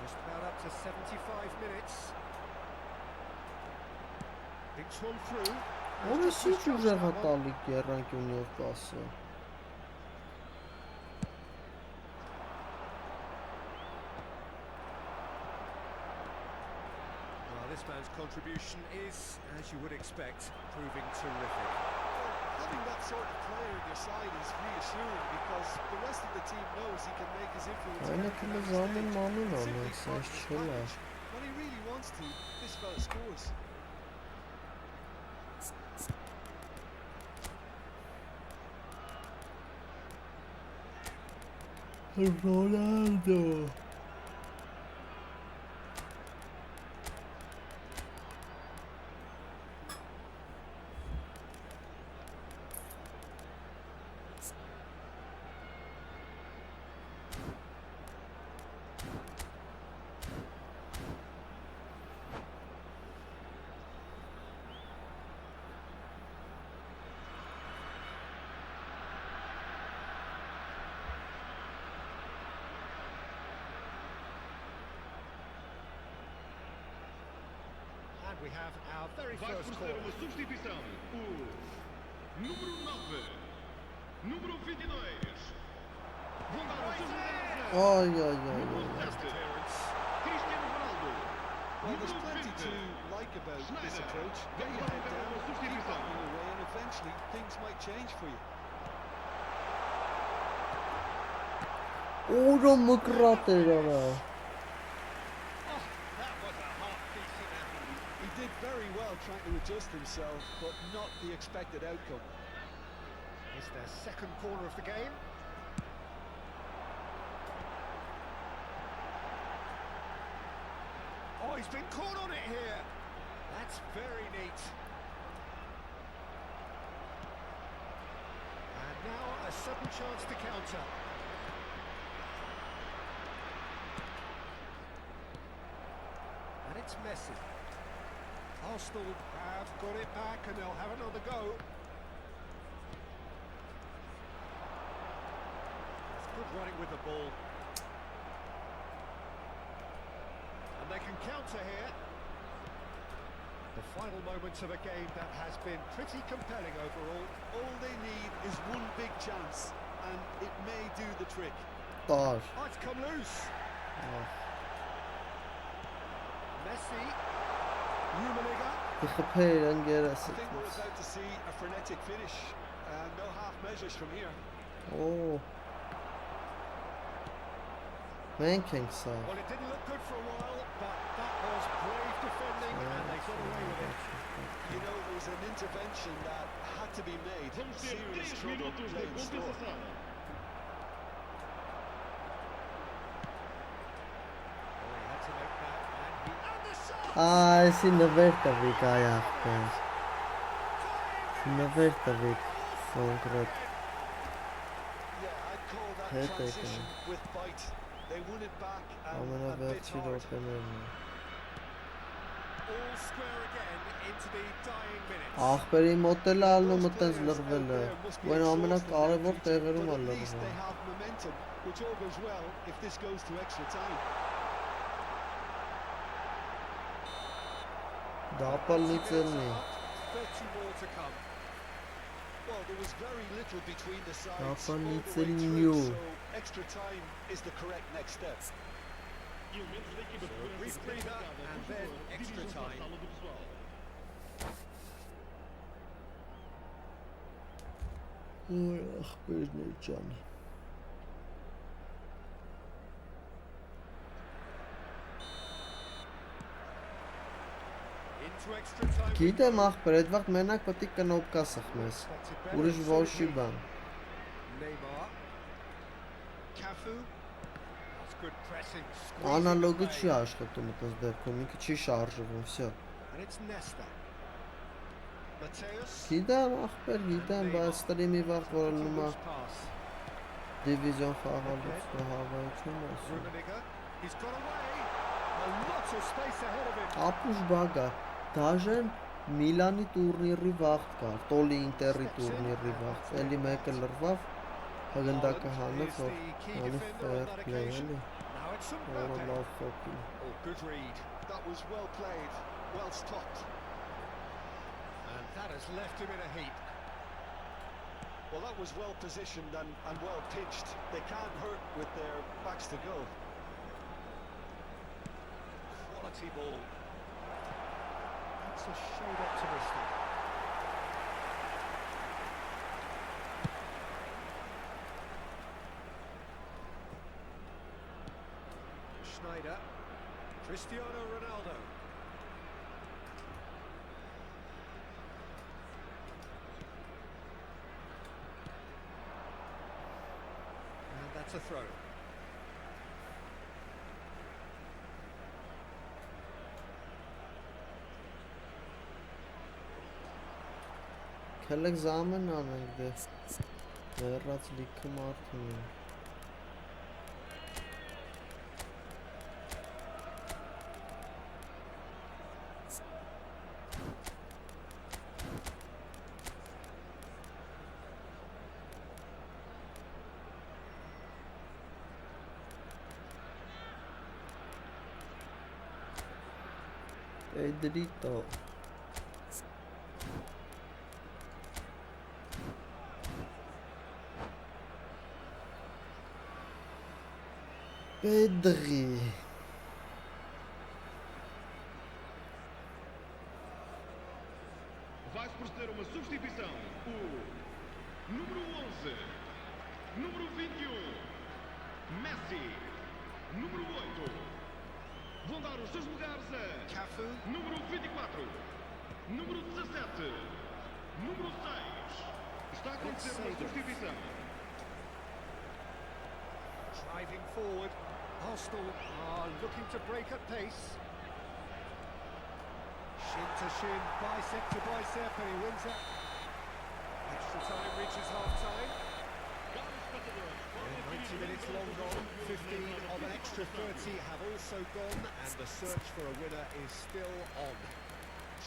Just about up to 75 minutes. Thinks one through. Որը ինչ ուժեղ է տալի գերանկյունով պասը Well, this man's contribution is, as you would expect, proving terrific. Having that sort of player on your side is reassuring because the rest of the team knows he can make his influence Այնը felt քիլո on զամեն stage. մանուն It's անում, simply part սենց of his չելա package. When he really wants to, this fella scores. Ronaldo And we have our very Vai first proceder call. uma substituição. O número 9, número 22. Vão dar o seu lugar. Ay ay ay ay Número ay 7, Cristiano Ronaldo. Well, there's Número plenty to 20, like like about this approach? Get your head down, keep battling away, and eventually things might change for you. Ուրո մկրատ էր արա։ That was a half-decent effort. He did very well trying to adjust himself, but not the expected outcome. It's their second corner of the game. Oh, he's been caught on it here. That's very neat. And now a sudden chance to counter. And it's Messi. Arsenal have got it back and they'll have another go. That's good running with the ball. And they can counter here. The final moments of a game that has been pretty compelling overall. All they need is one big chance, and it may do the trick. Տար։ Oh, it's come loose. Messi. Rummenigge. Դխփեր I ընկերս։ think we're about to see a frenetic finish, and no half measures from here. Օ։ Մենք ենք սա։ Well, it didn't look good for a while, but that was brave defending and they got away with it. You know, it was an intervention that had to be made. Serious trouble playing slow. Oh, he had to make that, and he... And the shot! Այսի նվեր տվիկ այ ախպեր։ Նվեր տվիկ կոնկրետ։ Yeah, I'd call that Hit transition it. with bite. They won it back and a bit Ամենավերջի hard. րոպեներն։ All square again into the dying minutes. Ախպերի մոտ էլ ալնում այտենց լրվել է։ Այն ամենակարևոր տեղերում է But at least they լրվում։ have momentum, which all goes well if this goes to extra time. Դապալնիցելնի։ 30 more to come. Well, there was very little between the sides Papa all the way needs a through, new. so extra time is the correct next step. So a brief breather and then extra time. Ոյ ախպերներ ջան։ Into extra time. Գիտեմ ախպեր, այդ վաղ մենակ պետք է կնոպկա սխմես։ Ուրիշ ոչի բան։ Neymar. Cafu. That's good pressing. Անալոգը չի աշխատում այդպես դեպքում, ինքը չի շարժվում, всё։ And it's Nesta. Mateus. Գիտեմ ախպեր, գիտեմ, բայց ստրիմի վաղ որ նոմա Loose pass. դիվիզիոն խաղալուց հավայություն ասում։ Rummenigge. He's got away. A lot of space ahead of him. Ապուշ բագա, դաժան Միլանի տուրնիրի վաղ կար, Տոլի Ինտերի տուրնիրի վաղ, էլի մեկը լրվավ, հգնդակը հանեց, որ անի fair play էլի, Now it's որը Mbappe. լավ խոպի։ Oh, good read. That was well played, well stopped. And that has left him in a heap. Well, that was well positioned and well pitched. They can't hurt with their backs to goal. Quality ball. That's a shade optimistic. Schneider. Cristiano Ronaldo. And that's a throw. Քելեք զամեն անենք դե, վերած լիքը մարդում են։ Pedrito. Pedri. 11. Número 21. Messi. Número 8. Vão dar os seus lugares a Cafu. número 24. Número 17. Número 6. Está a acontecer uma substituição. Driving forward. Arsenal are looking to break at pace. Shin to shin, bicep to bicep, and he wins it. Extra time reaches half time. 90 minutes long gone, 15 of an extra 30 have also gone, and the search for a winner is still on.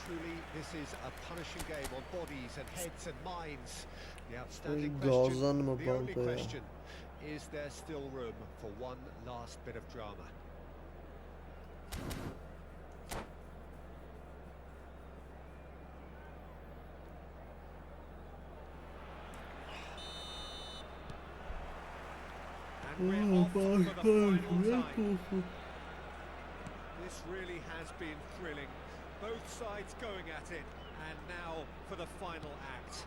Truly, this is a punishing game on bodies and heads and minds. The outstanding question, the only question, is there still room for one last bit of drama? And we're off for the final time. This really has been thrilling. Both sides going at it, and now for the final act.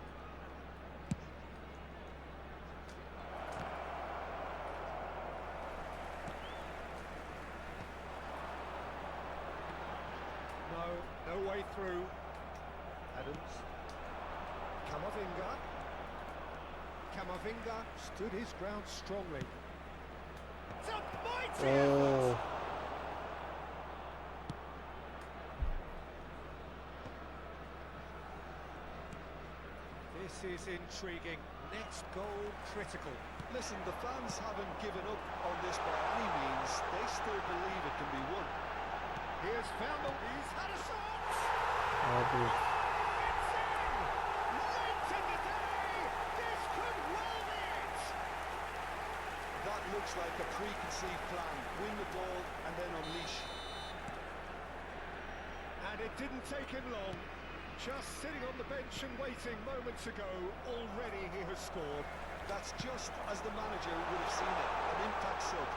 No way through. Adams. Camavinga stood his ground strongly. It's a mighty effort! This is intriguing. Next goal critical. Listen, the fans haven't given up on this by any means. They still believe it can be won. He's found the... He's had a shot! Abi. It's in! Late in the day! This could well be it! That looks like a preconceived plan. Win the ball and then unleash. And it didn't take him long. Just sitting on the bench and waiting moments ago, already he has scored. That's just as the manager would have seen it. An impact sub.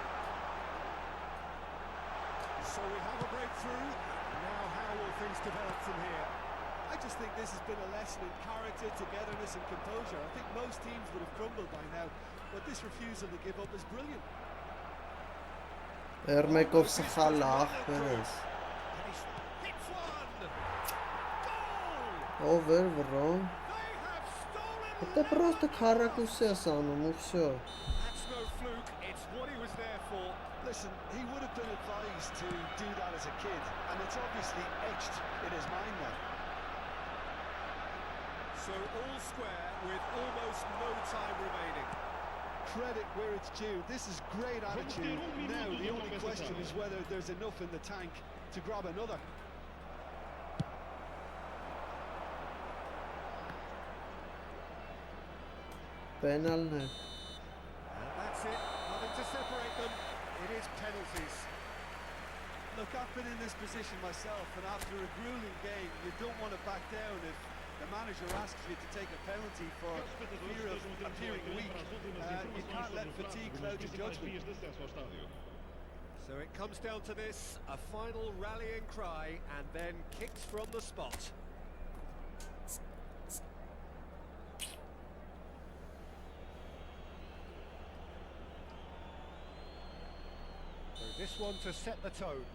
So we have a breakthrough. Now how will things develop from here? I just think this has been a lesson in character, togetherness and composure. I think most teams would have crumbled by now, but this refusal to give up is brilliant. Ermekov սխալ ախպերս։ Hits one! Goal! Ով էր վռոն։ They have stolen Это просто քառակուսի ես անում ու всё։ That's no fluke, it's what he was there for. Listen, he would have been advised to do that as a kid, and it's obviously etched in his mind now. So all square with almost no time remaining. Credit where it's due. This is great attitude. Now the only question is whether there's enough in the tank to grab another. Պենալն է։ And that's it, nothing to separate them. It is penalties. Look, I've been in this position myself, and after a grueling game, you don't want to back down if the manager asks you to take a penalty for fear of appearing weak. You can't let fatigue cloud your judgment. So it comes down to this, a final rallying cry, and then kicks from the spot. So this one to set the tone.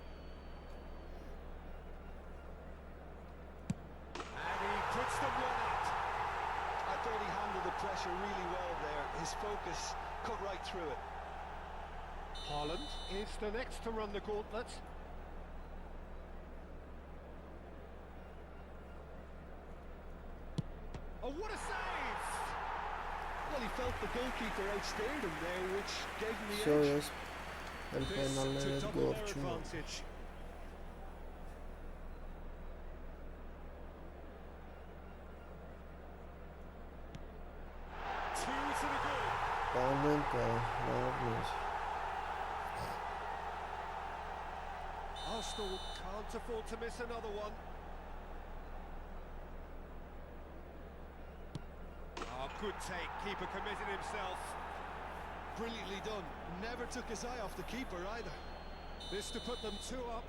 And he puts them one out. I thought he handled the pressure really well there. His focus cut right through it. Haaland is the next to run the gauntlet. Oh, what a save! Well, he felt the goalkeeper outstared him there, which gave him the Всё edge. ես էլ This պենալները to double their գործում եմ։ advantage. Two to the goal. Բանեն կա, լավ էր։ Arsenal can't afford to miss another one. Oh, good take. Keeper committed himself. Brilliantly done. Never took his eye off the keeper either. This to put them two up.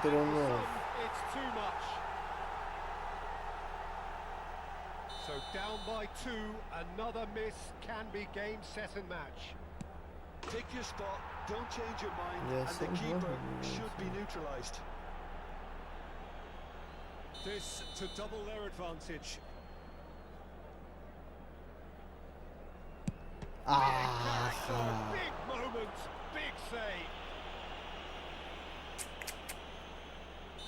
կենտրոնով։ It's too much. So down by 2, another miss can be game, set and match. Take your spot, don't change your mind, Yes, and the keeper yes. should be neutralised. This to double their advantage. Big moment, big save.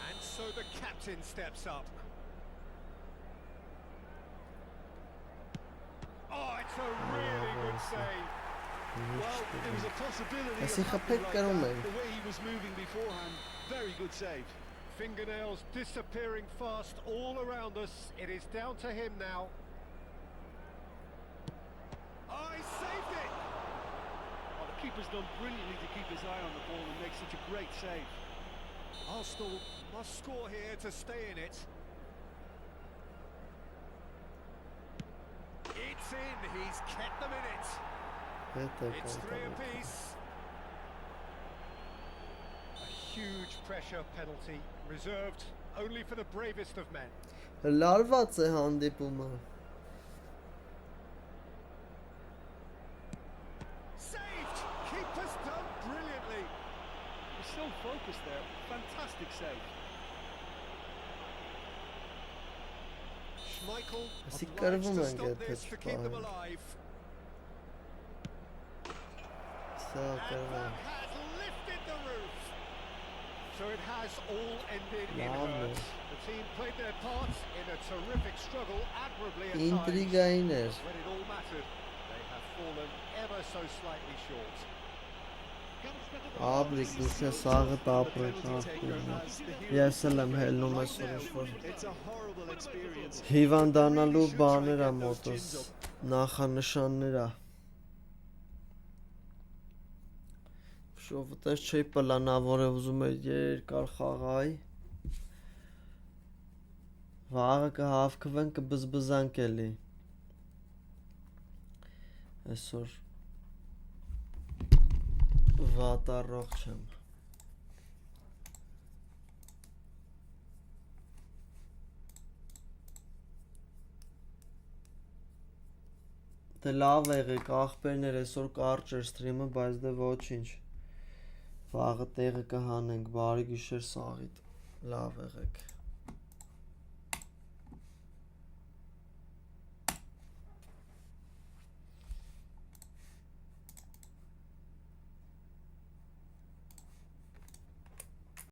And so the captain steps up. Oh, it's a really good save. Well, it was a possibility As of he happening had like picked that, him. the way he was moving beforehand. Very good save. Fingernails disappearing fast all around us. It is down to him now. Oh, he saved it! Oh, the keeper's done brilliantly to keep his eye on the ball and make such a great save. Arsenal must score here to stay in it. It's in, he's kept them in it. It's 3 apiece. A huge pressure penalty, reserved only for the bravest of men. Լարված է հանդիպումը։ Saved! Keeper's done brilliantly. He's so focused there. Fantastic save. Schmeichel Asi obliged կրվում to են stop գեթ this to keep them չպահել։ alive. Սա And կրվում։ that has lifted the roof. So it has all ended in Lovely. hurt. The team played their parts in a terrific struggle, admirably at times. Ինտրիգային էր։ When it all mattered, they have fallen ever so slightly short. Աբրիկ դուքը սաղը տապրեք ապրում։ Ես էլ եմ հելնում այսօր ինչ-որ It's a horrible experience. հիվանդանալու բաներ ա մոտս, նախանշաններ ա։ Շովտես չի պլանավորը ուզում է երկար խաղայի։ Վաղը կհավքվեն կբզբզանք էլի։ Այսօր վատառող չեմ։ Դե լավ եղեք ախպերներ, այսօր կարճ էր սթրիմը, բայց դե ոչինչ։ Վաղը տեղը կհանենք, բարի գիշեր սաղիտ։ Լավ եղեք։